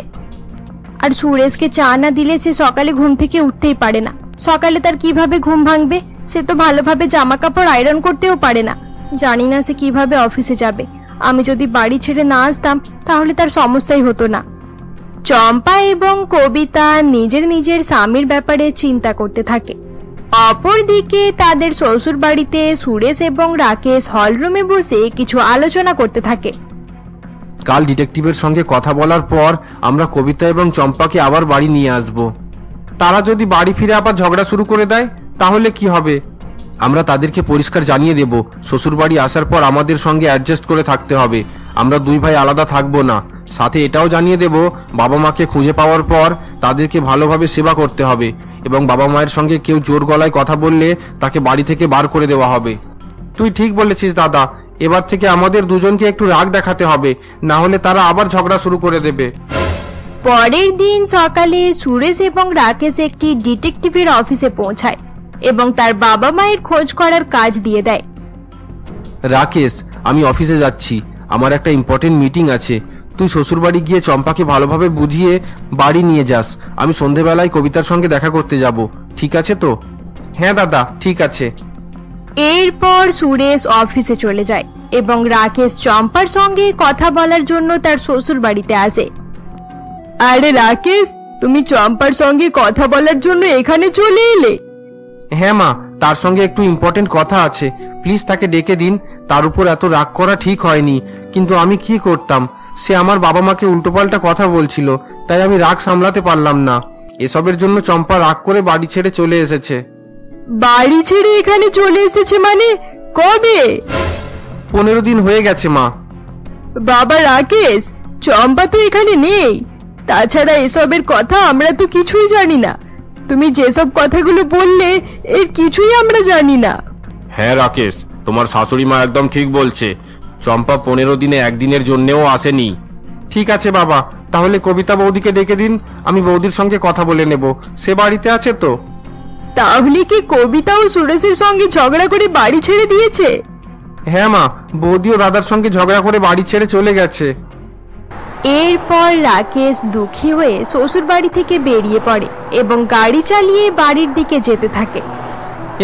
আর সুরেশকে চা না দিলে সে সকালে ঘুম থেকে উঠতেই পারে না। সকালে তার কিভাবে ঘুম ভাঙবে? সে তো ভালোভাবে জামা কাপড় আয়রন করতেও পারে না। জানি না সে কিভাবে অফিসে যাবে। আমি যদি বাড়ি ছেড়ে না আসতাম তাহলে তার সমস্যাই হতো না। চম্পা এবং কবিতা নিজের নিজের স্বামীর ব্যাপারে চিন্তা করতে থাকে। অপরদিকে তাদের শ্বশুর বাড়িতে সুরেশ এবং রাকেশ হলরুমে বসে কিছু আলোচনা করতে থাকে। কাল ডিটেকটিভের সঙ্গে কথা বলার পর আমরা কবিতা এবং চম্পাকে আবার বাড়ি নিয়ে আসব। তারা যদি বাড়ি ফিরে আবার ঝগড়া শুরু করে দেয় তাহলে কি হবে? আমরা তাদেরকে পরিষ্কার জানিয়ে দেব শ্বশুর বাড়ি আসার পর আমাদের সঙ্গে অ্যাডজাস্ট করে থাকতে হবে, আমরা দুই ভাই আলাদা থাকবো না। সাথে এটাও জানিয়ে দেব বাবা মাকে খুঁজে পাওয়ার পর তাদেরকে ভালোভাবে সেবা করতে হবে এবং বাবা মায়ের সঙ্গে কেউ জোর গলায় কথা বললে তাকে বাড়ি থেকে বার করে দেওয়া হবে। তুই ঠিক বলেছিস দাদা, এবার থেকে আমাদের দুজনকে একটু রাগ দেখাতে হবে, না হলে তারা আবার ঝগড়া শুরু করে দেবে। পরের দিন সকালে সুরেশ এবং রাকেশ একটি ডিটেকটিভের অফিসে পৌঁছায় এবং তার বাবা মায়ের খোঁজ করার কাজ দিয়ে দেয়। রাকেশ, আমি অফিসে যাচ্ছি, আমার একটা ইম্পর্টেন্ট মিটিং আছে। তুই শ্বশুরবাড়ি গিয়ে চম্পাকে ভালোভাবে বুঝিয়ে বাড়ি নিয়ে যাস। আমি সন্ধেবেলায় কবিতার সঙ্গে দেখা করতে যাব, ঠিক আছে তো? হ্যাঁ দাদা, ঠিক আছে। এরপর সুরেশ অফিসে চলে যায় এবং রাকেশ চম্পার সঙ্গে কথা বলার জন্য তার শ্বশুর বাড়িতে আসে। আরে রাকেশ, তুমি চম্পার সঙ্গে কথা বলার জন্য এখানে চলে এলে? হ্যাঁ মা, তার সঙ্গে একটু ইম্পর্টেন্ট কথা আছে, প্লিজ তাকে ডেকে দিন। তার উপর এত রাগ করা ঠিক হয়নি, কিন্তু আমি কি করতাম, সে আমার বাবা মাকে উল্টোপাল্টা কথা বলছিল, তাই আমি রাগ সামলাতে পারলাম না। এসবের জন্য চম্পা রাগ করে বাড়ি ছেড়ে চলে এসেছে। বাড়ি ছেড়ে এখানে চলে এসেছে মানে কবে? 15 দিন হয়ে গেছে মা। বাবা রাকেশ, চম্পা তো এখানে নেই, তাছাড়া এসবের কথা আমরা তো কিছুই জানি না। তুমি যেসব কথাগুলো বললে এর কিছুই আমরা জানি না। হ্যাঁ রাকেশ, তোমার শাশুড়ি মা একদম ঠিক বলছে, চম্পা 15 দিনে একদিনের জন্যেও আসেনি। ঠিক আছে বাবা, তাহলে কবিতা বৌদিকে ডেকে দিন, আমি বৌদির সঙ্গে কথা বলে নেব। সে বাড়িতে আছে তো? তাহলে কি কবিতা ও সুরেশের সঙ্গে ঝগড়া করে বাড়ি ছেড়ে দিয়েছে? হ্যাঁ মা, বৌদি ও দাদার সঙ্গে ঝগড়া করে বাড়ি ছেড়ে চলে গেছে। এরপর রাকেশ দুঃখী হয়ে শ্বশুর বাড়ি থেকে বেরিয়ে পড়ে এবং গাড়ি চালিয়ে বাড়ির দিকে যেতে থাকে।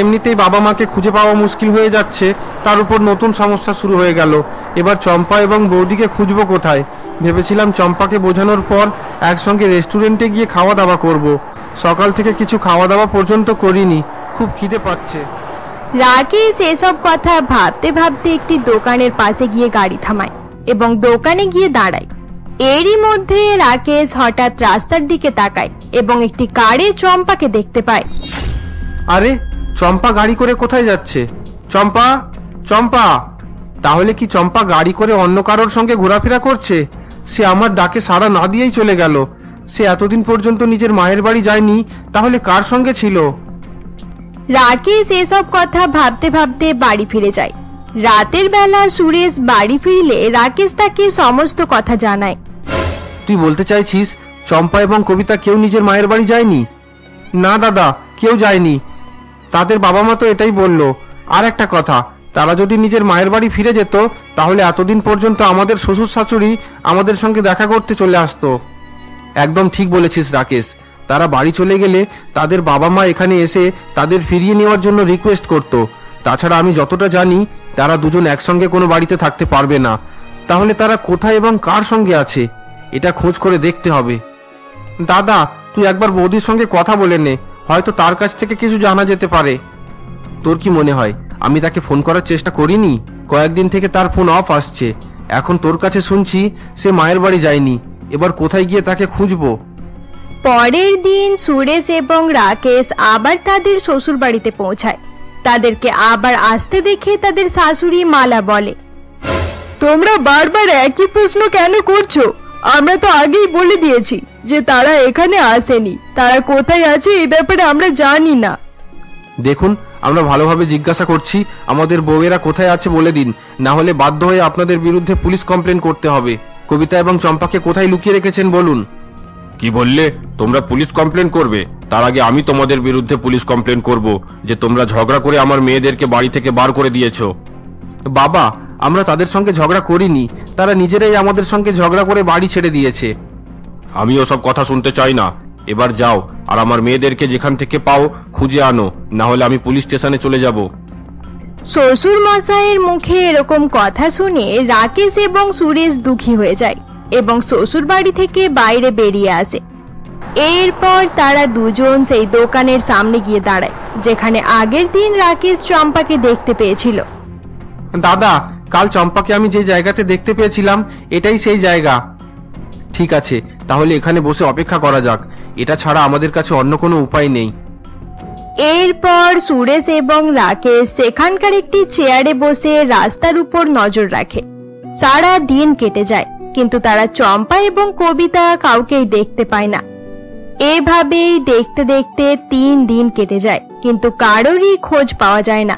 এমনিতেই বাবা মাকে খুঁজে পাওয়া মুশকিল হয়ে যাচ্ছে, তার উপর নতুন সমস্যা শুরু হয়ে গেল। এবার চম্পা এবং বৌদিকে খুঁজবো কোথায়? ভেবেছিলাম চম্পাকে বোঝানোর পর একসঙ্গে রেস্টুরেন্টে গিয়ে খাওয়া দাওয়া করব। সকাল থেকে কিছু খাওয়া দাওয়া পর্যন্ত করিনি, খুব খিদে পাচ্ছে। রাকেশ এসব কথা ভাবতে ভাবতে একটি দোকানের পাশে গিয়ে গাড়ি থামায় এবং দোকানে গিয়ে দাঁড়ায়। এরই মধ্যে রাকেশ হঠাৎ রাস্তার দিকে তাকায় এবং একটি কারে চম্পাকে দেখতে পায়। আরে, চম্পা গাড়ি করে কোথায় যাচ্ছে? চম্পা, চম্পা! তাহলে কি চম্পা গাড়ি করে অন্য কারোর সঙ্গে ঘোরাফেরা করছে? সে আমার ডাকে সাড়া না দিয়েই চলে গেল। সে এতদিন পর্যন্ত নিজের মায়ের বাড়ি যায়নি, তাহলে কার সঙ্গে ছিল? রাকেশ এসব কথা ভাবতে ভাবতে বাড়ি ফিরে যায়। রাতের বেলা সুরেশ বাড়ি ফিরলে রাকেশ তাকে সমস্ত কথা জানায়। তুই বলতে চাইছিস চম্পা এবং কবিতা কেউ নিজের মায়ের বাড়ি যায়নি? না দাদা, কেউ যায়নি। তাদের বাবা মা তো এটাই বলল। আর একটা কথা, তারা যদি নিজের মায়ের বাড়ি ফিরে যেত তাহলে এতদিন পর্যন্ত আমাদের শ্বশুর শাশুড়ি আমাদের সঙ্গে দেখা করতে চলে আসতো। একদম ঠিক বলেছিস রাকেশ, তারা বাড়ি চলে গেলে তাদের বাবা মা এখানে এসে তাদের ফিরিয়ে নেওয়ার জন্য রিকোয়েস্ট করত। তাছাড়া আমি যতটা জানি তারা দুজন একসঙ্গে কোনো বাড়িতে থাকতে পারবে না। তাহলে তারা কোথায় এবং কার সঙ্গে আছে এটা খোঁজ করে দেখতে হবে। দাদা, তুই একবার বৌদির সঙ্গে কথা বলে নে, হয়তো তার কাছ থেকে কিছু জানা যেতে পারে। তোর কি মনে হয় আমি তাকে ফোন করার চেষ্টা করিনি? কয়েকদিন থেকে তার ফোন অফ আসছে। এখন তোর কাছে শুনছি সে মায়ের বাড়ি যায়নি। এবার কোথায় গিয়ে তাকে খুঁজবো? পরের দিন সুরেশ এবং রাকেশ আবার তাদের শ্বশুর বাড়িতে পৌঁছায়। তাদেরকে আবার আসতে দেখে তাদের শাশুড়ি মালা বলে, তোমরা বারবার একই প্রশ্ন কেন করছো? আমরা তো আগেই বলে দিয়েছি যে তারা এখানে আসেনি। তারা কোথায় আছে এই ব্যাপারে আমরা জানি না। দেখুন, আমরা ভালোভাবে জিজ্ঞাসা করছি, আমাদের বউয়েরা কোথায় আছে বলে দিন, না হলে বাধ্য হয়ে আপনাদের বিরুদ্ধে পুলিশ কমপ্লেন করতে হবে। কবিতা এবং চম্পাকে কোথায় লুকিয়ে রেখেছেন বলুন। কি বললে? তোমরা পুলিশ কমপ্লেন করবে? তার আগে আমি তোমাদের বিরুদ্ধে পুলিশ কমপ্লেন করব যে তোমরা ঝগড়া করে আমার মেয়েদেরকে বাড়ি থেকে বার করে দিয়েছো। বাবা, আমরা তাদের সঙ্গে ঝগড়া করিনি, তারা নিজেরাই আমাদের সঙ্গে ঝগড়া করে বাড়ি ছেড়ে দিয়েছে। আমি ওসব কথা শুনতে চাই না। এবার যাও আর আমার মেয়েদেরকে যেখান থেকে পাও খুঁজে আনো, না হলে আমি পুলিশ স্টেশনে চলে যাব। শ্বশুর মশাইয়ের মুখে এরকম কথা শুনে রাকেশ এবং সুরেশ দুঃখী হয়ে যায় এবং শ্বশুর বাড়ি থেকে বাইরে বেরিয়ে আসে। এরপর তারা দুজন সেই দোকানের সামনে গিয়ে দাঁড়ায় যেখানে আগের দিন রাকেশ চম্পাকে দেখতে পেয়েছিল। দাদা, কাল চম্পাকে আমি যে জায়গাতে দেখতে পেয়েছিলাম এটাই সেই জায়গা। ঠিক আছে, তাহলে এখানে বসে অপেক্ষা করা যাক। এটা ছাড়া আমাদের কাছে অন্য কোনো উপায় নেই। এরপর সুরেশ এবং রাকেশ সেখানকার একটি চেয়ারে বসে রাস্তার উপর নজর রাখে। সারা দিন কেটে যায়, কিন্তু তারা চম্পা এবং কবিতা কাউকেই দেখতে পায় না। এভাবেই দেখতে দেখতে 3 দিন কেটে যায়, কিন্তু কারোরই খোঁজ পাওয়া যায় না।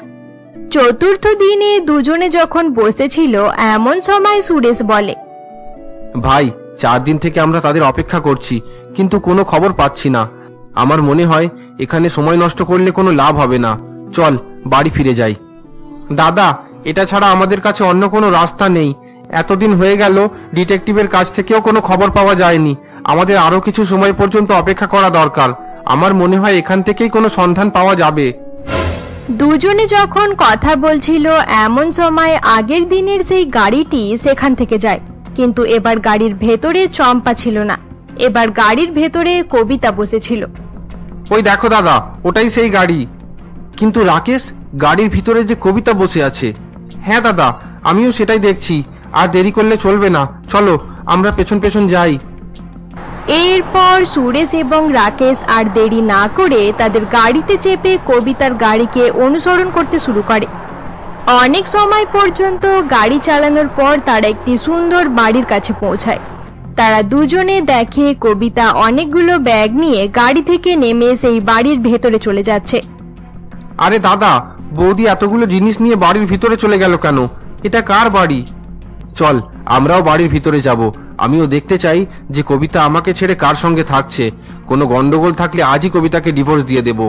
চতুর্থ দিনে দুজনে যখন বসেছিল, এমন সময় সুরেশ বলে, ভাই, 4 দিন থেকে আমরা তাদের অপেক্ষা করছি, কিন্তু কোনো খবর পাচ্ছি না। আমার মনে হয় এখানে সময় নষ্ট করলে কোনো লাভ হবে না। চল বাড়ি ফিরে যাই। দাদা, এটা ছাড়া আমাদের কাছে অন্য কোনো রাস্তা নেই। এতদিন হয়ে গেল, ডিটেকটিভের কাছ থেকেও কোনো খবর পাওয়া যায়নি। আমাদের আরো কিছু সময় পর্যন্ত অপেক্ষা করা দরকার। আমার মনে হয় এখান থেকেই কোনো সন্ধান পাওয়া যাবে। দুজনে যখন কথা বলছিল, এমন সময় আগের দিনের সেই গাড়িটি সেখান থেকে যায়, কিন্তু এবার গাড়ির ভেতরে চম্পা ছিল না। এবার গাড়ির ভেতরে কবিতা বসেছিল। ওই দেখো দাদা, ওটাই সেই গাড়ি। কিন্তু রাকেশ, গাড়ির ভিতরে যে কবিতা বসে আছে। হ্যাঁ দাদা, আমিও সেটাই দেখছি। আর দেরি করলে চলবে না, চলো আমরা পেছন পেছন যাই। এরপর সুরেশ এবং রাকেশ আর দেরি না করে তাদের গাড়িতে চেপে কবিতার গাড়িকে অনুসরণ করতে শুরু করে। অনেক সময় পর্যন্ত গাড়ি চালানোর পর তারা একটি সুন্দর বাড়ির কাছে পৌঁছায়। তারা দুজনে দেখে কবিতা অনেকগুলো ব্যাগ নিয়ে গাড়ি থেকে নেমে সেই বাড়ির ভেতরে চলে যাচ্ছে। আরে দাদা, বৌদি এতগুলো জিনিস নিয়ে বাড়ির ভিতরে চলে গেল কেন? এটা কার বাড়ি? চল আমরাও বাড়ির ভিতরে যাব। আমিও দেখতে চাই যে কবিতা আমাকে ছেড়ে কার সঙ্গে থাকছে। কোনো গন্ডগোল থাকলে আজই কবিতাকে ডিভোর্স দিয়ে দেব।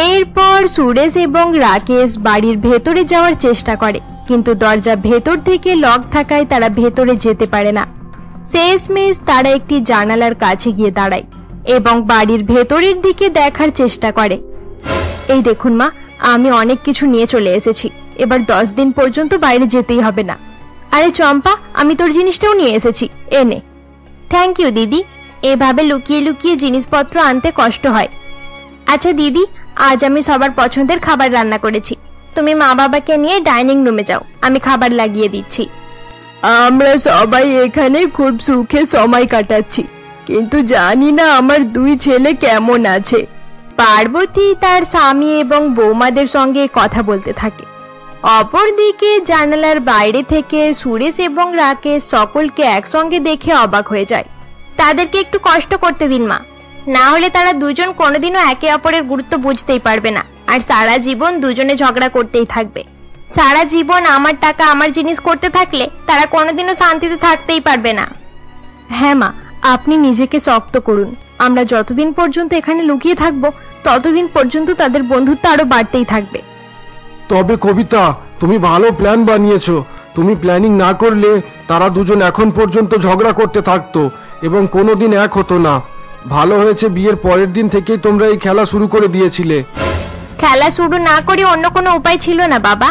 এরপর সুরেশ এবং রাকেশ বাড়ির ভেতরে যাওয়ার চেষ্টা করে, কিন্তু দরজা ভেতর থেকে লক থাকায় তারা ভেতরে যেতে পারে না। শেষমেশ তারা একটি জানালার কাছে গিয়ে দাঁড়ায় এবং বাড়ির ভেতরের দিকে দেখার চেষ্টা করে। এই দেখুন মা, আমি অনেক কিছু নিয়ে চলে এসেছি। এবার 10 দিন পর্যন্ত বাইরে যেতেই হবে না। আরে চম্পা, আমি তোর জিনিসটাও নিয়ে এসেছি, এনে। থ্যাংক ইউ দিদি। এভাবে লুকিয়ে লুকিয়ে জিনিসপত্র আনতে কষ্ট হয়। আচ্ছা দিদি, আজ আমি সবার পছন্দের খাবার রান্না করেছি। তুমি মা বাবাকে নিয়ে ডাইনিং রুমে যাও, আমি খাবার লাগিয়ে দিচ্ছি। আমরা সবাই এখানে খুব সুখে সময় কাটাচ্ছি, কিন্তু জানি না আমার 2 ছেলে কেমন আছে। পার্বতী তার স্বামী এবং বৌমাদের সঙ্গে কথা বলতে থাকে। অপরদিকে জানালার বাইরে থেকে সুরেশ এবং রাকেশ সকলকে একসঙ্গে দেখে অবাক হয়ে যায়। তাদেরকে একটু কষ্ট করতে দিন মা, না হলে তারা দুজন কোনোদিনও একে অপরের গুরুত্ব বুঝতেই পারবে না, আর সারা জীবন দুজনে ঝগড়া করতেই থাকবে। সারা জীবন আমার টাকা আমার জিনিস করতে থাকলে তারা কোনোদিনও শান্তিতে থাকতেই পারবে না। হ্যাঁ মা, আপনি নিজেকে শক্ত করুন। আমরা যতদিন পর্যন্ত এখানে লুকিয়ে থাকবো, ততদিন পর্যন্ত তাদের বন্ধুত্ব আরো বাড়তেই থাকবে। তবে কবিতা, তুমি ভালো প্ল্যান বানিয়েছো। তুমি প্ল্যানিং না করলে তারা দুজন এখন পর্যন্ত ঝগড়া করতে থাকতো এবং কোনোদিন এক হতো না। ভালো হয়েছে বিয়ের পরের দিন থেকেই তোমরা এই খেলা শুরু করে দিয়েছিলে। খেলা শুরু না করে অন্য কোনো উপায় ছিল না বাবা।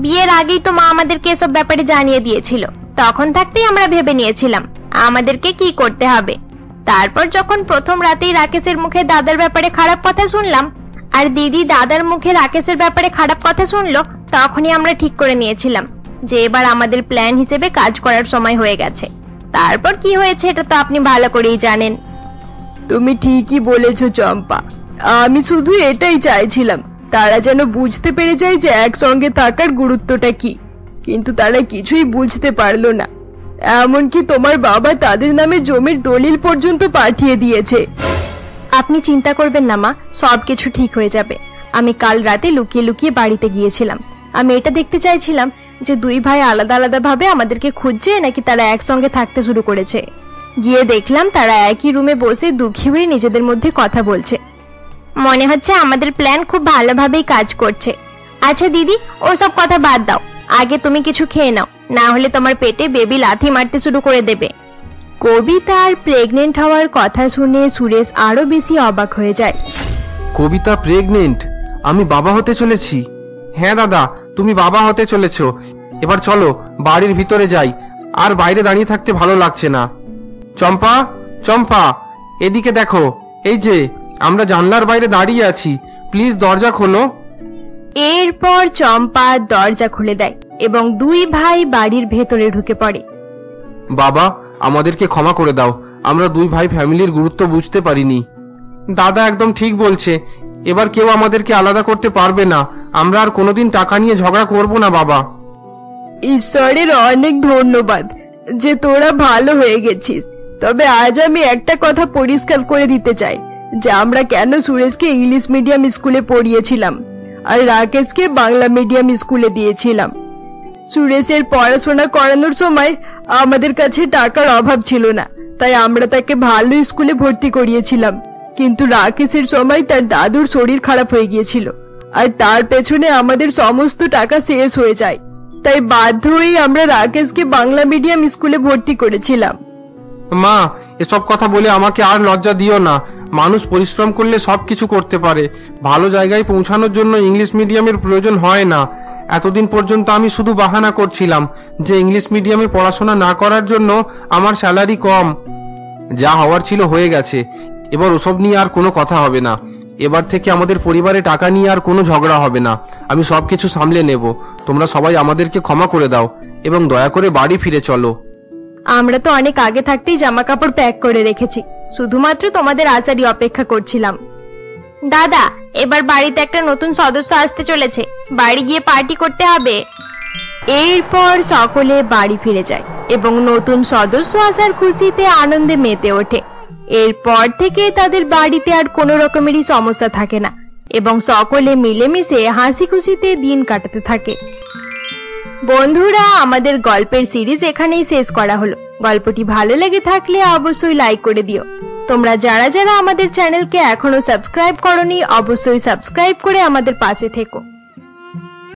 বিয়ের আগেই তো মা আমাদেরকে এসব ব্যাপারে জানিয়ে দিয়েছিল। তখন থাকতেই আমরা ভেবে নিয়েছিলাম আমাদেরকে কি করতে হবে। তারপর যখন প্রথম রাতেই রাকেশের মুখে দাদার ব্যাপারে খারাপ কথা শুনলাম, আর দিদি দাদার মুখে রাকেশের ব্যাপারে খারাপ কথা শুনলো, তখনই আমরা ঠিক করে নিয়েছিলাম যে এবার আমাদের প্ল্যান হিসেবে কাজ করার সময় হয়ে গেছে। তারপর কি হয়েছে এটা তো আপনি ভালো করেই জানেন। তুমি ঠিকই বলেছো চম্পা। আমি শুধু এটাই চাইছিলাম তারা যেন বুঝতে পেরে যায় যে একসঙ্গে থাকার গুরুত্বটা কি, কিন্তু তারা কিছুই বুঝতে পারলো না। এমনকি তোমার বাবা তাদের নামে জমির দলিল পর্যন্ত পাঠিয়ে দিয়েছে। আপনি চিন্তা করবেন না মা, সবকিছু ঠিক হয়ে যাবে। আমি কাল রাতে লুকিয়ে লুকিয়ে বাড়িতে গিয়েছিলাম। আমি এটা দেখতে চাইছিলাম যে 2 ভাই আলাদা আলাদা ভাবে আমাদেরকে খুঁজছে নাকি তারা একসঙ্গে থাকতে শুরু করেছে। গিয়ে দেখলাম তারা একই রুমে বসে দুঃখী হয়ে নিজেদের মধ্যে কথা বলছে। মনে হচ্ছে আমাদের প্ল্যান খুব ভালোভাবেই কাজ করছে। আচ্ছা দিদি, ওসব কথা বাদ দাও, আগে তুমি কিছু খেয়ে নাও, না হলে তোমার পেটে বেবি লাথি মারতে শুরু করে দেবে। কবিতার প্রেগনেন্ট হওয়ার কথা শুনে সুরেশ আরো বেশি অবাক হয়ে যায়। কবিতা প্রেগনেন্ট? আমি বাবা হতে চলেছি? হ্যাঁ দাদা, তুমি বাবা হতে চলেছ। এবার চলো বাড়ির ভিতরে যাই, আর বাইরে দাঁড়িয়ে থাকতে ভালো লাগছে না। চম্পা, চম্পা, এদিকে দেখো। এই যে আমরা জানলার বাইরে দাঁড়িয়ে আছি, প্লিজ দরজা খোলো। এরপর চম্পা দরজা খুলে দেয় এবং 2 ভাই বাড়ির ভেতরে ঢুকে পড়ে। বাবা, আমাদেরকে ক্ষমা করে দাও। আমরা দুই ভাই ফ্যামিলির গুরুত্ব বুঝতে পারিনি। দাদা একদম ঠিক বলছে, এবার কেউ আমাদেরকে আলাদা করতে পারবে না। আমরা আর কোনোদিন টাকা নিয়ে ঝগড়া করব না বাবা। ঈশ্বরের অনেক ধন্যবাদ যে তোরা ভালো হয়ে গেছিস। তবে আজ আমি একটা কথা পরিষ্কার করে দিতে চাই যে আমরা কেন সুরেশকে ইংলিশ মিডিয়াম স্কুলে পড়িয়েছিলাম আর রাকেশকে বাংলা মিডিয়াম স্কুলে দিয়েছিলাম। সুরেশের পড়াশোনা করানোর সময় আমাদের কাছে টাকার অভাব ছিল না, তাই আমরা তাকে ভালো স্কুলে ভর্তি করিয়েছিলাম। কিন্তু রাকেশের সময় তার দাদুর শরীর খারাপ হয়ে গিয়েছিল আর তার পেছনে আমাদের সমস্ত টাকা শেষ হয়ে যায়, তাই বাধ্য হয়েই আমরা রাকেশকে বাংলা মিডিয়াম স্কুলে ভর্তি করেছিলাম। মা, এসব কথা বলে আমাকে আর লজ্জা দিও না। মানুষ পরিশ্রম করলে সবকিছু করতে পারে। ভালো জায়গায় পৌঁছানোর জন্য ইংলিশ মিডিয়ামের প্রয়োজন হয় না। এতদিন পর্যন্ত আমি শুধু বাহানা করছিলাম যে ইংলিশ মিডিয়ামে পড়াশোনা না করার জন্য আমার স্যালারি কম। যা হওয়ার ছিল হয়ে গেছে, এবার ওসব নিয়ে আর কোনো কথা হবে না। এবার থেকে আমাদের পরিবারে টাকা নিয়ে আর কোনো ঝগড়া হবে না। আমি সবকিছু সামলে নেব। তোমরা সবাই আমাদেরকে ক্ষমা করে দাও এবং দয়া করে বাড়ি ফিরে চলো। আমরা তো অনেক আগে থাকতেই জামা কাপড় প্যাক করে রেখেছি, শুধুমাত্র তোমাদের আসারই অপেক্ষা করছিলাম। দাদা, এবার বাড়িতে একটা নতুন সদস্য আসতে চলেছে, বাড়ি গিয়ে পার্টি করতে হবে। এরপর সকলে বাড়ি ফিরে যায় এবং নতুন সদস্য আসার খুশিতে আনন্দে মেতে ওঠে। এরপর থেকে তাদের বাড়িতে আর কোনো রকমেরই সমস্যা থাকে না এবং সকলে মিলেমিশে হাসি খুশিতে দিন কাটাতে থাকে। বন্ধুরা, আমাদের গল্পের সিরিজ এখানেই শেষ করা হলো। গল্পটি ভালো লেগে থাকলে অবশ্যই লাইক করে দিও। তোমরা যারা যারা আমাদের চ্যানেলকে এখনো সাবস্ক্রাইব করোনি, অবশ্যই সাবস্ক্রাইব করে আমাদের পাশে থেকো।